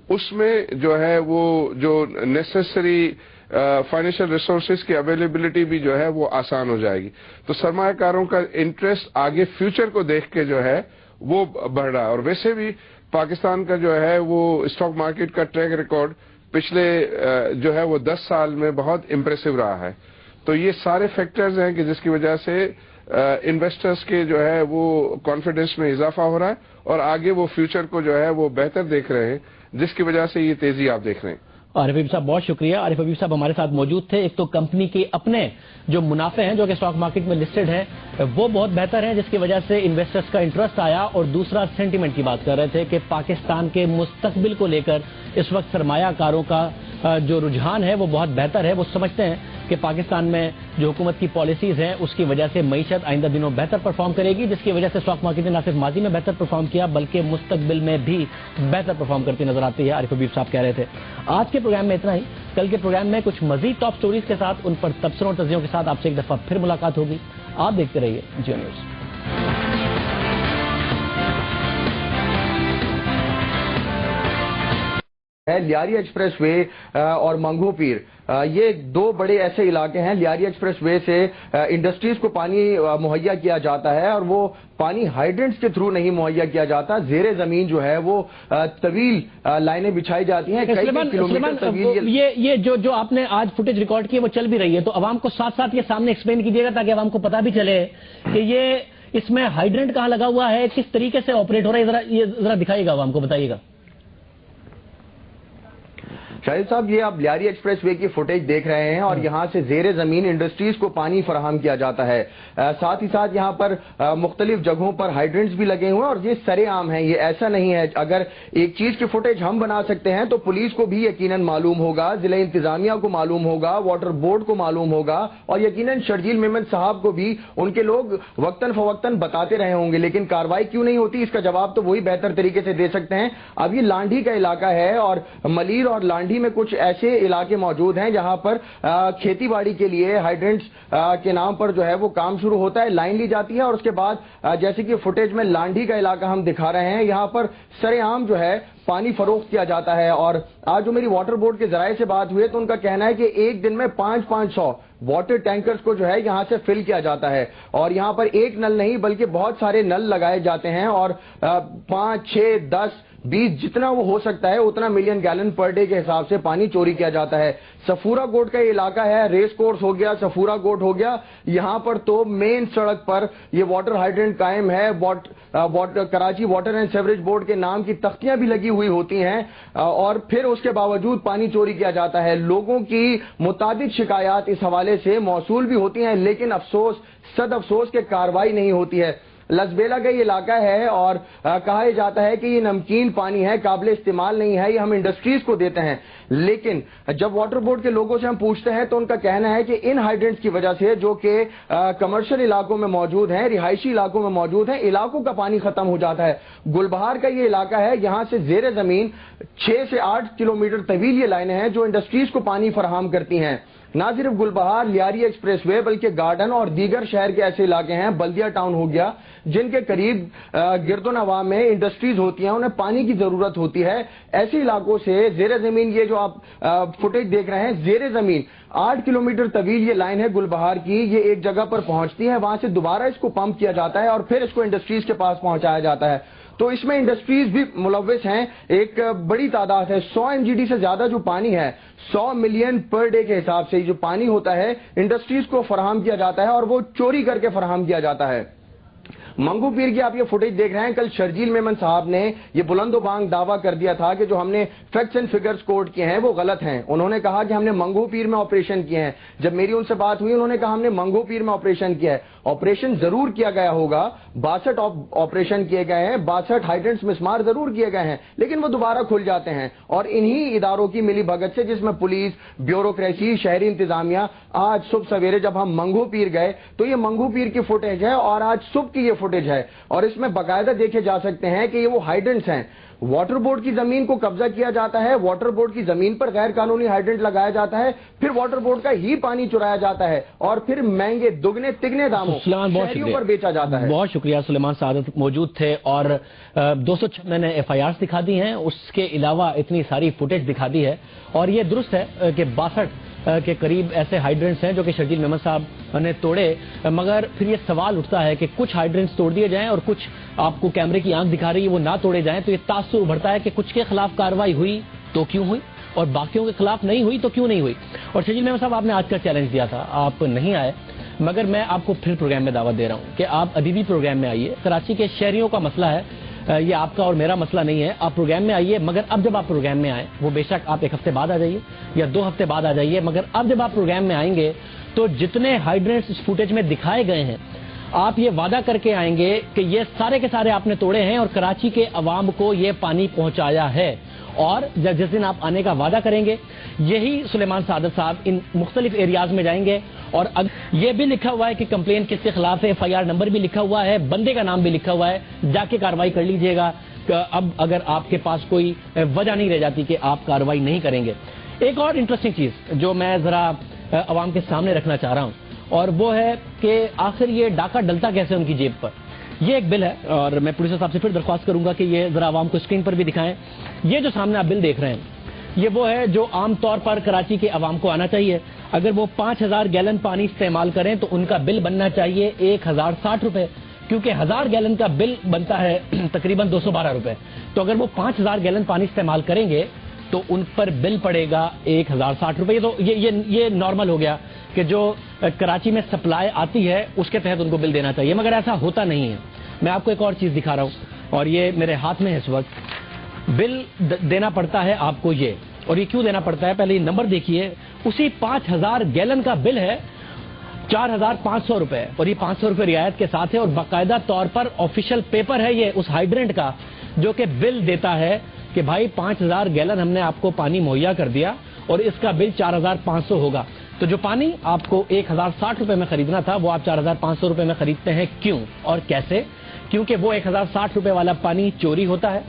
S9: اس میں جو ہے وہ جو نیسیسری فائنینشیل ریسورسز کی اویلیبلٹی بھی جو ہے وہ آسان ہو جائے گی. تو سرمایہ کاروں کا انٹرسٹ آگے فیوچر کو دیکھ کے جو ہے وہ بڑھ رہا ہے. اور ویسے بھی پاکستان کا جو ہے وہ اسٹاک مارکیٹ کا ٹریک ریکارڈ پچھلے جو ہے وہ 10 سال میں بہت امپریسو رہا ہے. تو یہ سارے فیکٹرز ہیں کہ جس کی وجہ سے انویسٹرز کے جو ہے وہ کانفیڈنس میں اضافہ ہو رہا ہے اور آگے وہ فیوچر کو جو ہے وہ بہتر دیکھ رہے ہیں, جس کی وجہ سے یہ تیزی آپ دیکھ رہے ہیں.
S1: عارف حبیب صاحب بہت شکریہ. عارف حبیب صاحب ہمارے ساتھ موجود تھے. ایک تو کمپنی کے اپنے جو منافع ہیں جو کہ اسٹاک مارکیٹ میں لسٹڈ ہیں وہ بہت بہتر ہیں, جس کی وجہ سے انویسٹرز کا انٹرسٹ آیا, اور دوسرا سینٹیمنٹ کی بات کر رہے تھے کہ پاکستان کے مستقبل کو لے کر اس وقت سرمایہ کاروں کا جو رجحان ہے وہ بہت بہتر ہے. وہ سمجھتے ہیں کہ پاکستان میں جو حکومت کی پالیسیز ہیں اس کی وجہ سے معیشت آئندہ دنوں بہتر پرفارم کرے گی, جس کی وجہ سے اسٹاک مارکیٹ نے نہ صرف ماضی میں بہتر پرفارم کیا بلکہ مستقبل میں بھی بہتر پرفارم کرتی نظر آتی ہے. عارف حبیب صاحب کہہ رہے تھے. آج کے پروگرام میں اتنا ہی. کل کے پروگرام میں کچھ مزید ٹاپ سٹوریز کے ساتھ, ان پر تبصروں اور تجزیوں کے ساتھ آپ سے ایک دفعہ پھر ملاقات ہوگی. آپ دیکھتے رہیے Jio news.
S7: Lyari express way اور منگو پیر, یہ دو بڑے ایسے علاقے ہیں. لیاری ایکسپریس وے سے انڈسٹریز کو پانی مہیا کیا جاتا ہے اور وہ پانی ہائیڈرنٹس کے تھرو نہیں مہیا کیا جاتا. زیر زمین جو ہے وہ طویل لائنیں بچھائی جاتی ہیں, کئی کلومیٹر طویل.
S1: یہ جو آپ نے آج فوٹیج ریکارڈ کی ہے وہ چل بھی رہی ہے, تو عوام کو ساتھ ساتھ یہ سامنے ایکسپلین کیجیے گا تاکہ عوام کو پتہ بھی چلے کہ یہ اس میں ہائیڈرنٹ کہاں لگا ہوا ہے, کس طریقے سے آپریٹ ہو رہا ہے. یہ ذرا دکھائیے گا عوام کو, بتائیے گا.
S7: شاہد صاحب, یہ آپ لیاری ایکسپریس وے کی فوٹیج دیکھ رہے ہیں اور یہاں سے زیر زمین انڈسٹریز کو پانی فراہم کیا جاتا ہے. ساتھ ہی ساتھ یہاں پر مختلف جگہوں پر ہائیڈرنٹس بھی لگے ہوئے ہیں اور یہ سرے عام ہیں. یہ ایسا نہیں ہے اگر ایک چیز کی فوٹیج ہم بنا سکتے ہیں تو پولیس کو بھی یقیناً معلوم ہوگا, ضلع انتظامیہ کو معلوم ہوگا, واٹر بورڈ کو معلوم ہوگا اور یقیناً شرجیل میمن صاحب کو بھی ان کے لوگ وقتاً فوقتاً بتاتے رہے ہوں گے. لیکن کاروائی کیوں نہیں ہوتی, اس کا جواب تو وہی بہتر طریقے سے دے سکتے ہیں. اب یہ لانڈھی کا علاقہ ہے اور ملیر اور لانڈھی میں کچھ ایسے علاقے موجود ہیں جہاں پر کھیتی باڑی کے لیے ہائیڈرنٹس کے نام پر جو ہے وہ کام شروع ہوتا ہے, لائن لی جاتی ہے اور اس کے بعد جیسے کہ فوٹیج میں لانڈھی کا علاقہ ہم دکھا رہے ہیں, یہاں پر سرے عام جو ہے پانی فروخت کیا جاتا ہے. اور آج جو میری واٹر بورڈ کے ذرائع سے بات ہوئی تو ان کا کہنا ہے کہ ایک دن میں 500 واٹر ٹینکرز کو جو ہے یہاں سے فل کیا جاتا ہے اور یہاں پر ایک نل نہیں بلکہ بہت سارے نل لگائے جاتے ہیں اور 5, 6, 10, 20 جتنا وہ ہو سکتا ہے اتنا ملین گیلن پر ڈے کے حساب سے پانی چوری کیا جاتا ہے. سفورا گوٹ کا یہ علاقہ ہے, ریس کورس ہو گیا, سفورا گوٹ ہو گیا, یہاں پر تو مین سڑک پر یہ واٹر ہائیڈرنٹ قائم ہے. Karachi water and sewerage board کے نام کی تختیاں بھی لگی ہوئی ہوتی ہیں اور پھر اس کے باوجود پانی چوری کیا جاتا ہے. لوگوں کی متعدد شکایات اس حوالے سے موصول بھی ہوتی ہیں لیکن افسوس, صد افسوس کہ کارروائی نہیں ہوتی ہے. لسبیلا کا یہ علاقہ ہے اور کہا جاتا ہے کہ یہ نمکین پانی ہے, قابل استعمال نہیں ہے, یہ ہم انڈسٹریز کو دیتے ہیں. لیکن جب واٹر بورڈ کے لوگوں سے ہم پوچھتے ہیں تو ان کا کہنا ہے کہ ان ہائیڈرنٹس کی وجہ سے جو کہ کمرشل علاقوں میں موجود ہیں, رہائشی علاقوں میں موجود ہیں, علاقوں کا پانی ختم ہو جاتا ہے. گلبہار کا یہ علاقہ ہے, یہاں سے زیر زمین 6 سے 8 کلومیٹر طویل یہ لائنیں ہیں جو انڈسٹریز کو پانی فراہم کرتی ہیں. نہ صرف گلبہار, لیاری ایکسپریس وے بلکہ گارڈن اور دیگر شہر کے ایسے علاقے ہیں, بلدیہ ٹاؤن ہو گیا, جن کے قریب گرد و نواح میں انڈسٹریز ہوتی ہیں, انہیں پانی کی ضرورت ہوتی ہے. ایسے علاقوں سے زیر زمین, یہ جو آپ فوٹیج دیکھ رہے ہیں, زیر زمین 8 کلومیٹر طویل یہ لائن ہے گلبہار کی, یہ ایک جگہ پر پہنچتی ہے, وہاں سے دوبارہ اس کو پمپ کیا جاتا ہے اور پھر اس کو انڈسٹریز کے پاس پہنچایا جاتا ہے. تو اس میں انڈسٹریز بھی ملوث ہیں, ایک بڑی تعداد ہے. 100 MGD سے زیادہ جو پانی ہے, 100 ملین پر ڈے کے حساب سے جو پانی ہوتا ہے انڈسٹریز کو فراہم کیا جاتا ہے اور وہ چوری کر کے فراہم کیا جاتا ہے. منگو پیر کی آپ یہ فوٹیج دیکھ رہے ہیں. کل شرجیل میمن صاحب نے یہ بلند و بانگ دعویٰ کر دیا تھا کہ جو ہم نے فیکٹس اینڈ فگرز کوٹ کیے ہیں وہ غلط ہیں. انہوں نے کہا کہ ہم نے منگو پیر میں آپریشن کیے ہیں. جب میری ان سے بات ہوئی انہوں نے کہا ہم نے منگو پیر میں آپریشن کیا ہے. آپریشن ضرور کیا گیا ہوگا, 62 آپریشن کیے گئے ہیں, 62 ہائیڈرنٹس مسمار ضرور کیے گئے ہیں, لیکن وہ دوبارہ کھل جاتے ہیں. اور انہی اداروں کی ملی بھگت سے, جس میں پولیس, بیوروکریسی, شہری انتظامیہ. آج صبح سویرے جب ہم منگو پیر گئے تو یہ منگو پیر کی فوٹیج ہے اور آج صبح کی یہ فوٹیج ہے اور اس میں باقاعدہ دیکھے جا سکتے ہیں کہ یہ وہ ہائیڈرنٹس ہیں. واٹر بورڈ کی زمین کو قبضہ کیا جاتا ہے, واٹر بورڈ کی زمین پر غیر قانونی ہائیڈرنٹ لگایا جاتا ہے, پھر واٹر بورڈ کا ہی پانی چرایا جاتا ہے اور پھر مہنگے دگنے تگنے داموں شہریوں پر بیچا جاتا ہے.
S1: بہت شکریہ سلیمان سعادت موجود تھے اور 206 میں نے FIRs دکھا دی ہیں, اس کے علاوہ اتنی ساری فوٹیج دکھا دی ہے. اور یہ درست ہے کہ 62 کے قریب ایسے ہائیڈرنٹس ہیں جو کہ شرجیل محمد صاحب نے توڑے، مگر پھر یہ سوال اٹھتا ہے کہ کچھ ہائیڈرنٹس توڑ دیے جائیں اور کچھ آپ کو کیمرے کی آنکھ دکھا رہی ہے وہ نہ توڑے جائیں، تو یہ تاثر ابھرتا ہے کہ کچھ کے خلاف کارروائی ہوئی تو کیوں ہوئی اور باقیوں کے خلاف نہیں ہوئی تو کیوں نہیں ہوئی۔ اور شرجیل محمد صاحب، آپ نے آج کا چیلنج دیا تھا، آپ نہیں آئے، مگر میں آپ کو پھر پروگرام میں دعوت دے رہا ہوں کہ آپ ابھی بھی پروگرام میں آئیے۔ کراچی کے شہریوں کا مسئلہ ہے، یہ آپ کا اور میرا مسئلہ نہیں ہے، آپ پروگرام میں آئیے، مگر اب جب آپ پروگرام میں آئیں، وہ بے شک آپ ایک ہفتے بعد آ جائیے یا 2 ہفتے بعد آ جائیے، مگر اب جب آپ پروگرام میں آئیں گے تو جتنے ہائیڈرنٹس اس فوٹیج میں دکھائے گئے ہیں آپ یہ وعدہ کر کے آئیں گے کہ یہ سارے کے سارے آپ نے توڑے ہیں اور کراچی کے عوام کو یہ پانی پہنچایا ہے، اور جس دن آپ آنے کا وعدہ کریں گے یہی سلیمان سعادت صاحب ان مختلف ایریاز میں جائیں گے، اور یہ بھی لکھا ہوا ہے کہ کمپلین کس کے خلاف ہے، FIR نمبر بھی لکھا ہوا ہے، بندے کا نام بھی لکھا ہوا ہے، جا کے کارروائی کر لیجئے گا اب اگر آپ کے پاس کوئی وجہ نہیں رہ جاتی کہ آپ کارروائی نہیں کریں گے۔ ایک اور انٹرسٹنگ چیز جو میں ذرا عوام کے سامنے رکھنا چاہ رہا ہوں اور وہ ہے کہ آخر یہ ڈاکہ ڈلتا کیسے ان کی جیب پر۔ یہ ایک بل ہے اور میں پولیس صاحب سے پھر درخواست کروں گا کہ یہ ذرا عوام کو اسکرین پر بھی دکھائیں۔ یہ جو سامنے آپ بل دیکھ رہے ہیں یہ وہ ہے جو عام طور پر کراچی کے عوام کو آنا چاہیے۔ اگر وہ 5000 گیلن پانی استعمال کریں تو ان کا بل بننا چاہیے 1060 روپے، کیونکہ 1000 گیلن کا بل بنتا ہے تقریباً 212 روپے، تو اگر وہ 5000 گیلن پانی استعمال کریں گے تو ان پر بل پڑے گا 1060 روپے۔ تو یہ نارمل ہو گیا کہ جو کراچی میں سپلائی آتی ہے اس کے تحت ان کو بل دینا چاہیے، مگر ایسا ہوتا نہیں ہے۔ میں آپ کو ایک اور چیز دکھا رہا ہوں اور یہ میرے ہاتھ میں ہے اس وقت۔ بل دینا پڑتا ہے آپ کو یہ، اور یہ کیوں دینا پڑتا ہے پہلے یہ نمبر دیکھیے، اسی 5000 گیلن کا بل ہے 4500 روپے، اور یہ 500 روپے رعایت کے ساتھ ہے، اور باقاعدہ طور پر آفیشیل پیپر ہے یہ اس ہائیڈرنٹ کا جو کہ بل دیتا ہے کہ بھائی 5000 گیلن ہم نے آپ کو پانی مہیا کر دیا اور اس کا بل 4500 ہوگا۔ تو جو پانی آپ کو 1060 روپے میں خریدنا تھا وہ آپ 4500 روپے میں خریدتے ہیں، کیوں اور کیسے؟ کیونکہ وہ 1060 روپے والا پانی چوری ہوتا ہے،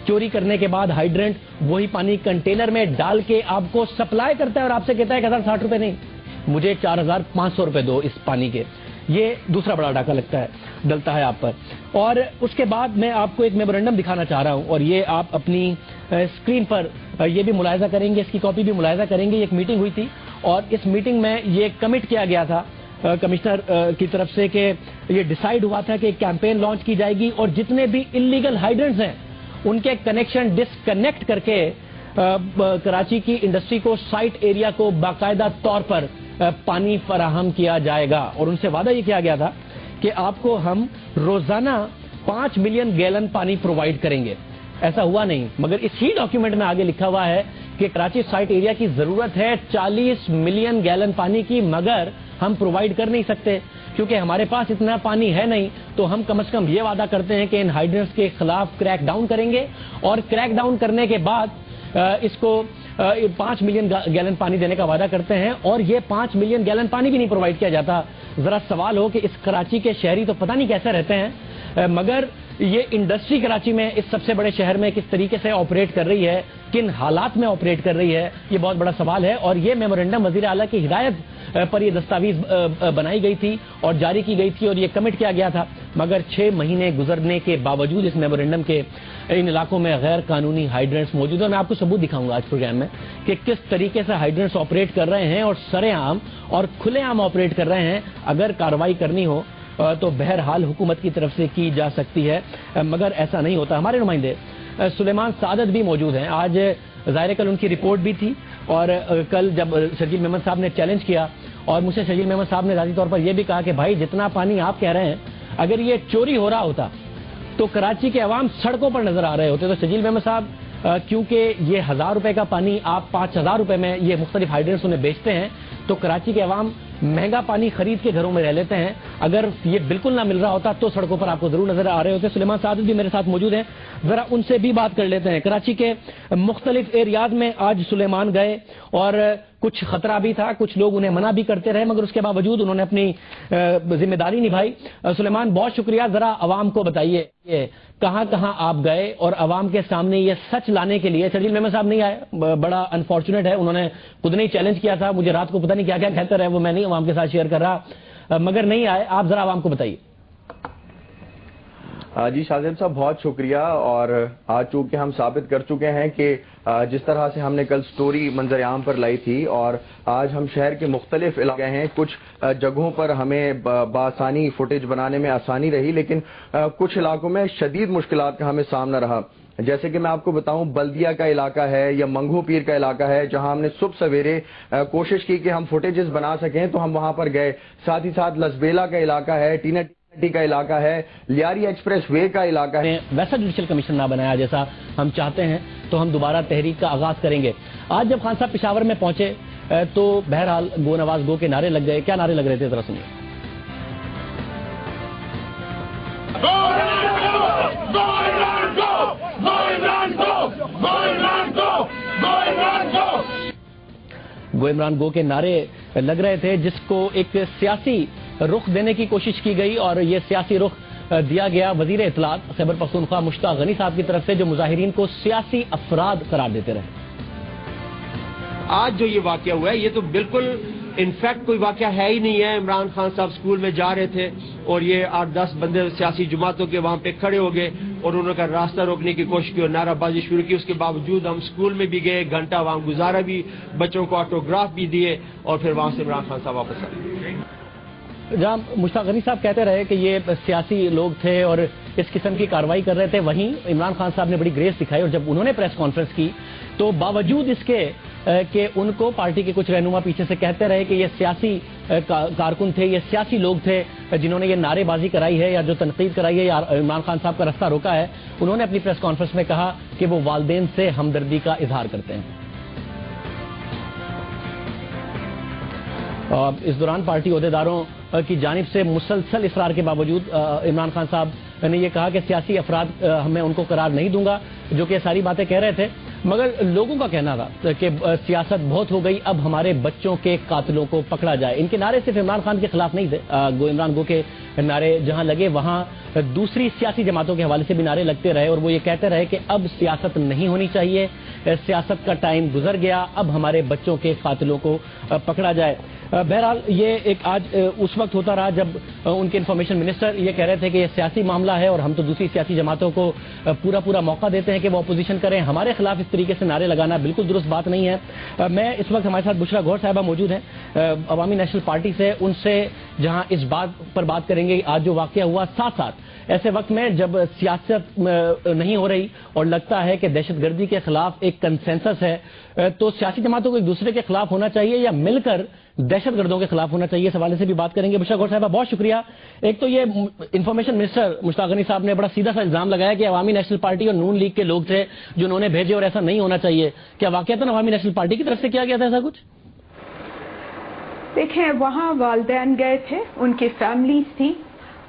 S1: چوری کرنے کے بعد ہائیڈرنٹ وہی پانی کنٹینر میں ڈال کے آپ کو سپلائی کرتا ہے اور آپ سے کہتا ہے 1060 روپے نہیں، مجھے 4500 روپے دو اس پانی کے۔ یہ دوسرا بڑا ڈاکہ لگتا ہے، ڈلتا ہے آپ پر۔ اور اس کے بعد میں آپ کو ایک میمورنڈم دکھانا چاہ رہا ہوں اور یہ آپ اپنی اسکرین پر یہ بھی ملاحظہ کریں گے، اس کی کاپی بھی ملاحظہ کریں گے۔ ایک میٹنگ ہوئی تھی اور اس میٹنگ میں یہ کمٹ کیا گیا تھا کمشنر کی طرف سے کہ یہ ڈیسائیڈ ہوا تھا کہ ایک کیمپین لانچ کی جائے گی اور جتنے بھی انلیگل ہائیڈرنٹس ہیں ان کے کنیکشن ڈسکنیکٹ کر کے کراچی کی انڈسٹری کو سائٹ ایریا کو باقاعدہ طور پر پانی فراہم کیا جائے گا، اور ان سے وعدہ یہ کیا گیا تھا کہ آپ کو ہم روزانہ 5 ملین گیلن پانی پرووائڈ کریں گے۔ ایسا ہوا نہیں، مگر اس ہی ڈاکیومنٹ میں آگے لکھا ہوا ہے کہ کراچی سائٹ ایریا کی ضرورت ہے 40 ملین گیلن پانی کی، مگر ہم پرووائڈ کر نہیں سکتے کیونکہ ہمارے پاس اتنا پانی ہے نہیں، تو ہم کم از کم یہ وعدہ کرتے ہیں کہ ان ہائیڈرنٹس کے خلاف کریک ڈاؤن کریں گے، اور کریک ڈاؤن کرنے کے بعد اس کو 5 ملین گیلن پانی دینے کا وعدہ کرتے ہیں، اور یہ 5 ملین گیلن پانی بھی نہیں پرووائڈ کیا جاتا۔ ذرا سوال ہو کہ اس کراچی کے شہری تو پتہ نہیں کیسے رہتے ہیں، مگر یہ انڈسٹری کراچی میں اس سب سے بڑے شہر میں کس طریقے سے آپریٹ کر رہی ہے، کن حالات میں آپریٹ کر رہی ہے، یہ بہت بڑا سوال ہے۔ اور یہ میمورنڈم وزیر اعلیٰ کی ہدایت پر یہ دستاویز بنائی گئی تھی اور جاری کی گئی تھی اور یہ کمٹ کیا گیا تھا، مگر 6 مہینے گزرنے کے باوجود اس میمورنڈم کے ان علاقوں میں غیر قانونی ہائیڈرنٹس موجود ہیں۔ میں آپ کو ثبوت دکھاؤں گا آج پروگرام میں کہ کس طریقے سے ہائیڈرنٹس آپریٹ کر رہے ہیں اور سرے عام اور کھلے عام آپریٹ کر رہے ہیں۔ اگر کارروائی کرنی ہو تو بہرحال حکومت کی طرف سے کی جا سکتی ہے، مگر ایسا نہیں ہوتا۔ ہمارے نمائندے سلیمان سعادت بھی موجود ہیں، آج ظاہر کل ان کی رپورٹ بھی تھی، اور کل جب شرجیل محمد صاحب نے چیلنج کیا اور مجھ سے شرجیل محمد صاحب نے ذاتی طور پر یہ بھی کہا کہ بھائی جتنا پانی آپ کہہ رہے ہیں اگر یہ چوری ہو رہا ہوتا تو کراچی کے عوام سڑکوں پر نظر آ رہے ہوتے۔ تو شرجیل محمد صاحب کیونکہ یہ 1000 روپے کا پانی آپ 5000 روپے میں یہ مختلف ہائیڈرنٹس انہیں بیچتے ہیں، تو کراچی کے عوام مہنگا پانی خرید کے گھروں میں رہ لیتے ہیں۔ اگر یہ بالکل نہ مل رہا ہوتا تو سڑکوں پر آپ کو ضرور نظر آ رہے ہوتے۔ سلیمان سعادت بھی میرے ساتھ موجود ہیں، ذرا ان سے بھی بات کر لیتے ہیں۔ کراچی کے مختلف ایریاز میں آج سلیمان گئے اور کچھ خطرہ بھی تھا، کچھ لوگ انہیں منع بھی کرتے رہے، مگر اس کے باوجود انہوں نے اپنی ذمہ داری نبھائی۔ سلیمان بہت شکریہ، ذرا عوام کو بتائیے کہاں کہاں آپ گئے اور عوام کے سامنے یہ سچ لانے کے لیے۔ شرجیل محمد صاحب نہیں آئے، بڑا انفارچونیٹ ہے، انہوں نے خود نہیں چیلنج کیا تھا، مجھے رات کو پتہ نہیں کیا کیا کہتے رہے، وہ میں نہیں عوام کے ساتھ شیئر کر رہا، مگر نہیں آئے۔ آپ ذرا عوام کو بتائیے۔
S7: جی شاہزیب صاحب بہت شکریہ. اور آج چونکہ ہم ثابت کر چکے ہیں کہ جس طرح سے ہم نے کل سٹوری منظر عام پر لائی تھی اور آج ہم شہر کے مختلف علاقے ہیں, کچھ جگہوں پر ہمیں بآسانی فوٹیج بنانے میں آسانی رہی, لیکن کچھ علاقوں میں شدید مشکلات کا ہمیں سامنا رہا. جیسے کہ میں آپ کو بتاؤں, بلدیہ کا علاقہ ہے یا منگھو پیر کا علاقہ ہے, جہاں ہم نے صبح سویرے کوشش کی کہ ہم فوٹیجز بنا سکیں تو ہم وہاں پر گئے. ساتھ ہی ساتھ لسبیلا کا علاقہ ہے, ٹی کا علاقہ ہے, لیاری ایکسپریس وے کا علاقہ ہے.
S1: ویسا جوڈیشل کمیشن نہ بنایا جیسا ہم چاہتے ہیں تو ہم دوبارہ تحریک کا آغاز کریں گے. آج جب خان صاحب پشاور میں پہنچے تو بہرحال گو نواز گو کے نعرے لگ گئے. کیا نعرے لگ رہے تھے ذرا سنیے. گو عمران گو کے نعرے لگ رہے تھے, جس کو ایک سیاسی رخ دینے کی کوشش کی گئی اور یہ سیاسی رخ دیا گیا وزیر اطلاعات خیبر پختونخوا مشتاق غنی صاحب کی طرف سے, جو مظاہرین کو سیاسی افراد قرار دیتے رہے.
S5: آج جو یہ واقعہ ہوا ہے یہ تو بالکل انفیکٹ کوئی واقعہ ہے ہی نہیں ہے. عمران خان صاحب سکول میں جا رہے تھے اور یہ 8-10 بندے سیاسی جماعتوں کے وہاں پہ کھڑے ہو گئے اور انہوں نے راستہ روکنے کی کوشش کی اور نعرہ بازی شروع کی. اس کے باوجود ہم سکول میں بھی گئے, گھنٹہ وہاں گزارا بھی, بچوں کو آٹوگراف بھی دیے اور پھر وہاں سے عمران خان صاحب واپس آئے.
S1: جہاں مشتاق غنی صاحب کہتے رہے کہ یہ سیاسی لوگ تھے اور اس قسم کی کارروائی کر رہے تھے, وہیں عمران خان صاحب نے بڑی گریس دکھائی اور جب انہوں نے پریس کانفرنس کی تو باوجود اس کے کہ ان کو پارٹی کے کچھ رہنما پیچھے سے کہتے رہے کہ یہ سیاسی کارکن تھے, یہ سیاسی لوگ تھے جنہوں نے یہ نعرے بازی کرائی ہے یا جو تنقید کرائی ہے یا عمران خان صاحب کا راستہ روکا ہے, انہوں نے اپنی پریس کانفرنس میں کہا کہ وہ والدین سے ہمدردی کا اظہار کرتے ہیں. اس دوران پارٹی عہدیداروں کی جانب سے مسلسل اصرار کے باوجود عمران خان صاحب نے یہ کہا کہ سیاسی افراد میں ان کو قرار نہیں دوں گا, جو کہ ساری باتیں کہہ رہے تھے. مگر لوگوں کا کہنا تھا کہ سیاست بہت ہو گئی, اب ہمارے بچوں کے قاتلوں کو پکڑا جائے. ان کے نعرے صرف عمران خان کے خلاف نہیں تھے, گو عمران گو کے نعرے جہاں لگے وہاں دوسری سیاسی جماعتوں کے حوالے سے بھی نعرے لگتے رہے اور وہ یہ کہتے رہے کہ اب سیاست نہیں ہونی چاہیے, سیاست کا ٹائم گزر گیا, اب ہمارے بچوں کے قاتلوں کو پکڑا جائے. بہرحال یہ ایک آج اس وقت ہوتا رہا جب ان کے انفارمیشن منسٹر یہ کہہ رہے تھے کہ یہ سیاسی معاملہ ہے اور ہم تو دوسری سیاسی جماعتوں کو پورا موقع دیتے ہیں کہ وہ اپوزیشن کریں, ہمارے خلاف اس طریقے سے نعرے لگانا بالکل درست بات نہیں ہے. میں اس وقت ہمارے ساتھ بشرا گوہر صاحبہ موجود ہیں عوامی نیشنل پارٹی سے, ان سے جہاں اس بات پر بات کریں گے آج جو واقعہ ہوا, ساتھ ساتھ ایسے وقت میں جب سیاست نہیں ہو رہی اور لگتا ہے کہ دہشت گردی کے خلاف ایک کنسنسس ہے, تو سیاسی جماعتوں کو ایک دوسرے کے خلاف ہونا چاہیے یا مل کر دہشت گردوں کے خلاف ہونا چاہیے, اس حوالے سے بھی بات کریں گے. بشرا گوہر صاحبہ بہت شکریہ. ایک تو یہ انفارمیشن منسٹر مشتاق غنی صاحب نے بڑا سیدھا سا الزام لگایا کہ عوامی نیشنل پارٹی اور نون لیگ کے لوگ تھے جو انہوں نے بھیجے اور ایسا نہیں ہونا چاہیے. کیا واقعتاً عوامی نیشنل پارٹی کی طرف سے کیا گیا تھا ایسا کچھ؟
S6: دیکھیں, وہاں والدین گئے تھے, ان کی فیملیز تھی,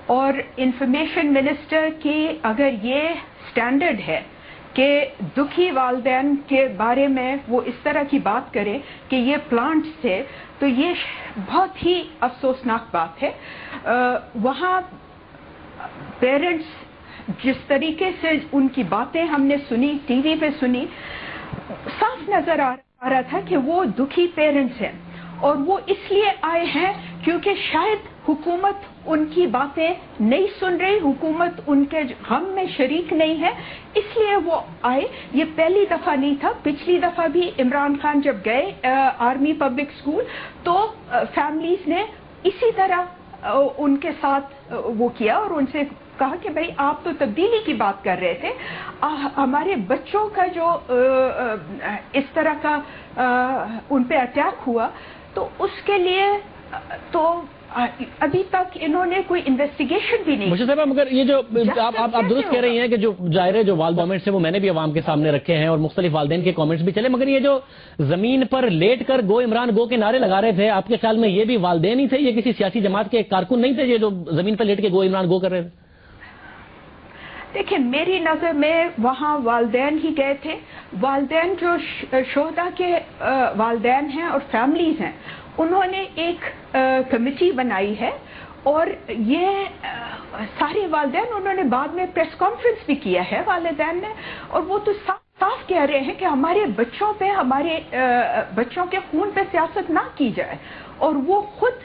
S6: اور انفارمیشن منسٹر کی اگر یہ سٹینڈرڈ ہے کہ دکھی والدین کے بارے میں وہ اس طرح کی بات کرے کہ یہ پلانٹس تھے, تو یہ بہت ہی افسوسناک بات ہے. وہاں پیرنٹس جس طریقے سے ان کی باتیں ہم نے سنی, ٹی وی پہ سنی, صاف نظر آ رہا تھا کہ وہ دکھی پیرنٹس ہیں اور وہ اس لیے آئے ہیں کیونکہ شاید حکومت ان کی باتیں نہیں سن رہی, حکومت ان کے غم میں شریک نہیں ہے, اس لیے وہ آئے. یہ پہلی دفعہ نہیں تھا, پچھلی دفعہ بھی عمران خان جب گئے آرمی پبلک اسکول تو فیملیز نے اسی طرح ان کے ساتھ وہ کیا اور ان سے کہا کہ بھئی آپ تو تبدیلی کی بات کر رہے تھے, ہمارے بچوں کا جو اس طرح کا ان پہ اٹیک ہوا تو اس کے لیے تو ابھی تک انہوں نے کوئی انویسٹیگیشن بھی نہیں.
S1: مجھے صاحبہ مگر یہ جو آپ درست کہہ رہی ہیں کہ جو ظاہر جو والد کامنٹس ہیں وہ میں نے بھی عوام کے سامنے رکھے ہیں اور مختلف والدین کے کامنٹس بھی چلے, مگر یہ جو زمین پر لیٹ کر گو عمران گو کے نعرے لگا رہے تھے, آپ کے خیال میں یہ بھی والدین ہی تھے, یہ کسی سیاسی جماعت کے کارکن نہیں تھے یہ جو زمین پر لیٹ کے گو عمران گو کر رہے تھے؟
S6: دیکھیں, میری نظر میں وہاں والدین ہی گئے تھے. والدین جو شہداء کے والدین ہیں اور فیملیز ہیں, انہوں نے ایک کمیٹی بنائی ہے اور یہ سارے والدین, انہوں نے بعد میں پریس کانفرنس بھی کیا ہے والدین نے, اور وہ تو صاف کہہ رہے ہیں کہ ہمارے بچوں پہ, ہمارے بچوں کے خون پہ سیاست نہ کی جائے, اور وہ خود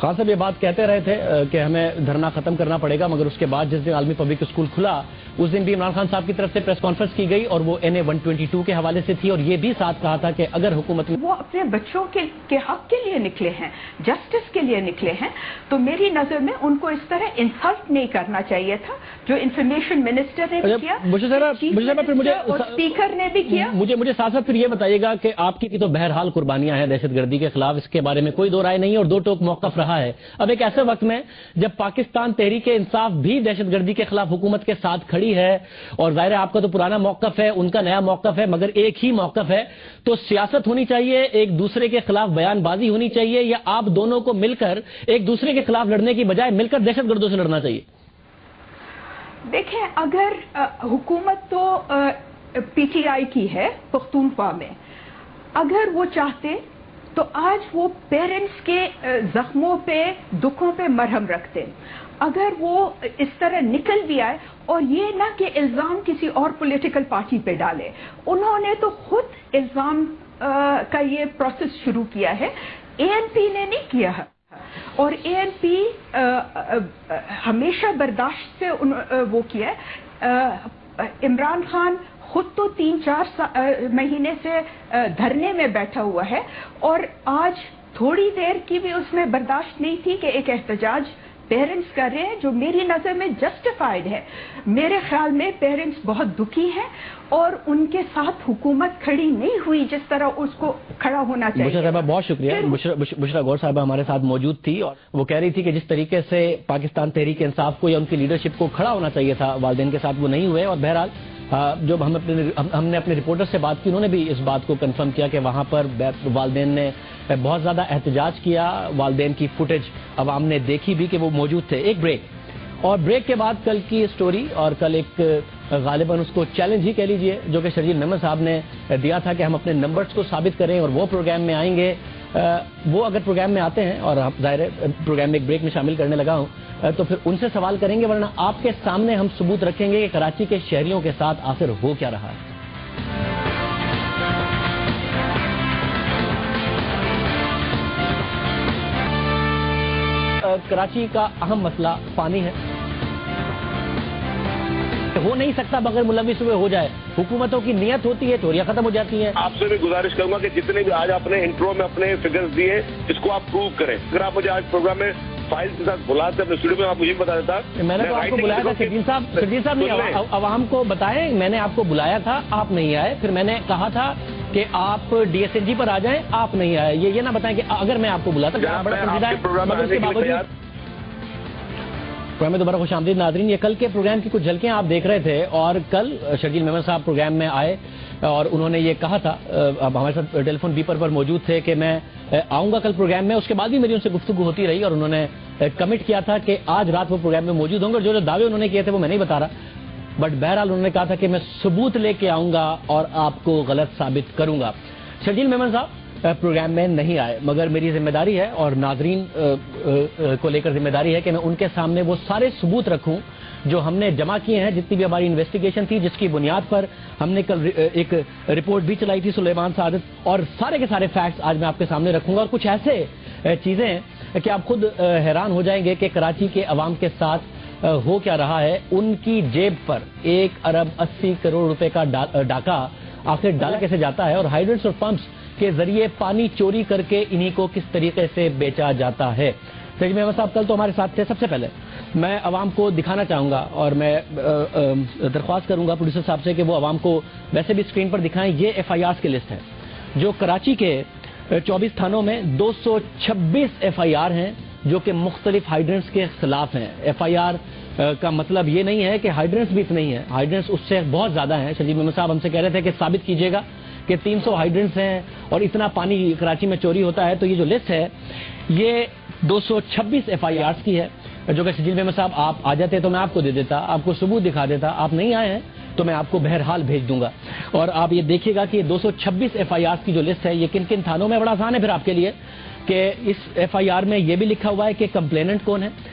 S1: خان صاحب یہ بات کہتے رہے تھے کہ ہمیں دھرنا ختم کرنا پڑے گا، مگر اس کے بعد جس دن عالمی پبلک اسکول کھلا اس دن بھی عمران خان صاحب کی طرف سے پریس کانفرنس کی گئی اور وہ NA 122 کے حوالے سے تھی، اور یہ بھی ساتھ کہا تھا کہ اگر حکومت میں
S6: وہ اپنے بچوں کے حق کے لیے نکلے ہیں، جسٹس کے لیے نکلے ہیں، تو میری نظر میں ان کو اس طرح انسلٹ نہیں کرنا چاہیے تھا جو انفارمیشن منسٹر نے بھی کیا اور اسپیکر نے بھی کیا۔
S1: مجھے ساتھ ساتھ پھر یہ بتائیے گا کہ آپ کی تو بہرحال قربانیاں ہیں دہشت گردی کے خلاف، اس کے بارے میں کوئی دو رائے نہیں ہے اور دو ٹوک موقف رہا ہے۔ اب ایک ایسے وقت میں جب پاکستان تحریک انصاف بھی دہشت گردی کے خلاف حکومت کے ساتھ کھڑی ہے، اور ظاہر ہے آپ کا تو پرانا موقف ہے، ان کا نیا موقف ہے، مگر ایک ہی موقف ہے، تو سیاست ہونی چاہیے، ایک دوسرے کے خلاف بیان بازی ہونی چاہیے، یا آپ دونوں کو مل کر ایک دوسرے کے خلاف لڑنے کی بجائے مل کر دہشت گردوں سے لڑنا چاہیے؟
S6: دیکھیں، اگر حکومت تو PTI کی ہے پختونخوا میں، اگر وہ چاہتے تو آج وہ پیرنٹس کے زخموں پہ، دکھوں پہ مرہم رکھتے۔ اگر وہ اس طرح نکل بھی آئے، اور یہ نہ کہ الزام کسی اور پولیٹیکل پارٹی پہ ڈالے، انہوں نے تو خود الزام کا یہ پروسیس شروع کیا ہے، ANP نے نہیں کیا ہے، اور ANP ہمیشہ برداشت سے وہ کیا ہے۔ عمران خان خود تو 3-4 مہینے سے دھرنے میں بیٹھا ہوا ہے، اور آج تھوڑی دیر کی بھی اس میں برداشت نہیں تھی کہ ایک احتجاج پیرنٹس کر رہے ہیں جو میری نظر میں جسٹیفائڈ ہے۔ میرے خیال میں پیرنٹس بہت دکھی ہیں اور ان کے ساتھ حکومت کھڑی نہیں ہوئی جس طرح اس کو کھڑا ہونا چاہیے۔
S1: بشرا صاحبہ بہت شکریہ۔ بشرا غور صاحبہ ہمارے ساتھ موجود تھی اور وہ کہہ رہی تھی کہ جس طریقے سے پاکستان تحریک انصاف کو یا ان کی لیڈرشپ کو کھڑا ہونا چاہیے تھا والدین کے ساتھ، وہ نہیں ہوئے، اور بہرحال جب ہم نے اپنے رپورٹر سے بات کی، انہوں نے بھی اس بات کو کنفرم کیا کہ وہاں پر والدین نے بہت زیادہ احتجاج کیا، والدین کی فوٹیج عوام نے دیکھی بھی کہ وہ موجود تھے۔ ایک بریک، اور بریک کے بعد کل کی سٹوری، اور کل ایک غالباً اس کو چیلنج ہی کہہ لیجئے جو کہ شرجیل محمد صاحب نے دیا تھا کہ ہم اپنے نمبرز کو ثابت کریں اور وہ پروگرام میں آئیں گے۔ وہ اگر پروگرام میں آتے ہیں، اور ظاہر ہے پروگرام میں ایک بریک میں شامل کرنے لگا ہوں، تو پھر ان سے سوال کریں گے، ورنہ آپ کے سامنے ہم ثبوت رکھیں گے کہ کراچی کے شہریوں کے ساتھ آخر ہو کیا رہا ہے۔ کراچی کا اہم مسئلہ پانی ہے، ہو نہیں سکتا بغیر ملوث ہوئے ہو جائے۔ حکومتوں کی نیت ہوتی ہے، چوریاں ختم ہو جاتی ہیں۔
S2: آپ سے بھی گزارش کروں گا کہ جتنے بھی آج آپ نے انٹرو میں اپنے فگرز دیے اس کو آپ پروو کریں۔ اگر آپ مجھے آج پروگرام میں فائل کے ساتھ بلاتے اپنے اسٹوڈیو میں، آپ مجھے بتا دیتا۔
S1: میں نے تو آپ کو بلایا تھا شرجیل صاحب نے عوام کو بتائیں، میں نے آپ کو بلایا تھا، آپ نہیں آئے، پھر میں نے کہا تھا کہ آپ DSNG پر آ جائیں، آپ نہیں آئے۔ یہ نہ بتائیں کہ اگر میں آپ کو بلاتا بڑا سنجیدہ ہے، مگر اس کے باوجود پروگرام میں دوبارہ خوش آمدید ناظرین۔ یہ کل کے پروگرام کی کچھ جھلکیاں آپ دیکھ رہے تھے، اور کل شرجیل محمد صاحب پروگرام میں آئے اور انہوں نے یہ کہا تھا، اب ہمارے ساتھ ٹیلی فون بیپر پر موجود تھے، کہ میں آؤں گا کل پروگرام میں۔ اس کے بعد بھی میری ان سے گفتگو ہوتی رہی اور انہوں نے کمٹ کیا تھا کہ آج رات وہ پروگرام میں موجود ہوں گے، اور جو دعوے انہوں نے کیے تھے وہ میں نہیں بتا رہا، بٹ بہرحال انہوں نے کہا تھا کہ میں ثبوت لے کے آؤں گا اور آپ کو غلط ثابت کروں گا۔ شرجیل محمد صاحب پروگرام میں نہیں آئے، مگر میری ذمہ داری ہے اور ناظرین کو لے کر ذمہ داری ہے کہ میں ان کے سامنے وہ سارے ثبوت رکھوں جو ہم نے جمع کیے ہیں، جتنی بھی ہماری انویسٹیگیشن تھی، جس کی بنیاد پر ہم نے کل ایک رپورٹ بھی چلائی تھی سلیمان سعادت، اور سارے کے سارے فیکٹس آج میں آپ کے سامنے رکھوں گا، اور کچھ ایسے چیزیں کہ آپ خود حیران ہو جائیں گے کہ کراچی کے عوام کے ساتھ ہو کیا رہا ہے۔ ان کی جیب پر 1 ارب 80 کروڑ روپے کا ڈاکہ آخر ڈالا کیسے جاتا ہے، اور ہائیڈرنٹس اور پمپس کے ذریعے پانی چوری کر کے انہی کو کس طریقے سے بیچا جاتا ہے۔ شرجیل محمد صاحب کل تو ہمارے ساتھ تھے۔ سب سے پہلے میں عوام کو دکھانا چاہوں گا، اور میں درخواست کروں گا پروڈیوسر صاحب سے کہ وہ عوام کو ویسے بھی اسکرین پر دکھائیں۔ یہ FIRs کی لسٹ ہے جو کراچی کے 24 تھانوں میں 226 FIR ہیں جو کہ مختلف ہائیڈرنٹس کے خلاف ہیں۔ FIR کا مطلب یہ نہیں ہے کہ ہائیڈرنٹس بھی اتنے ہی ہیں، ہائیڈرنٹس اس سے بہت زیادہ ہیں۔ شرجیل محمد صاحب ہم سے کہہ رہے تھے کہ ثابت کیجیے گا کہ 300 ہائیڈرنٹس ہیں اور اتنا پانی کراچی میں چوری ہوتا ہے، تو یہ جو لسٹ ہے یہ 226 FIRs کی ہے، جو کہ شرجیل محمد صاحب آپ آ جاتے تو میں آپ کو دے دیتا، آپ کو ثبوت دکھا دیتا۔ آپ نہیں آئے ہیں تو میں آپ کو بہرحال بھیج دوں گا، اور آپ یہ دیکھیے گا کہ 226 FIRs کی جو لسٹ ہے یہ کن کن تھانوں میں، بڑا آسان ہے پھر آپ کے لیے کہ اس FIR میں یہ بھی لکھا ہوا ہے کہ کمپلیننٹ کون ہے،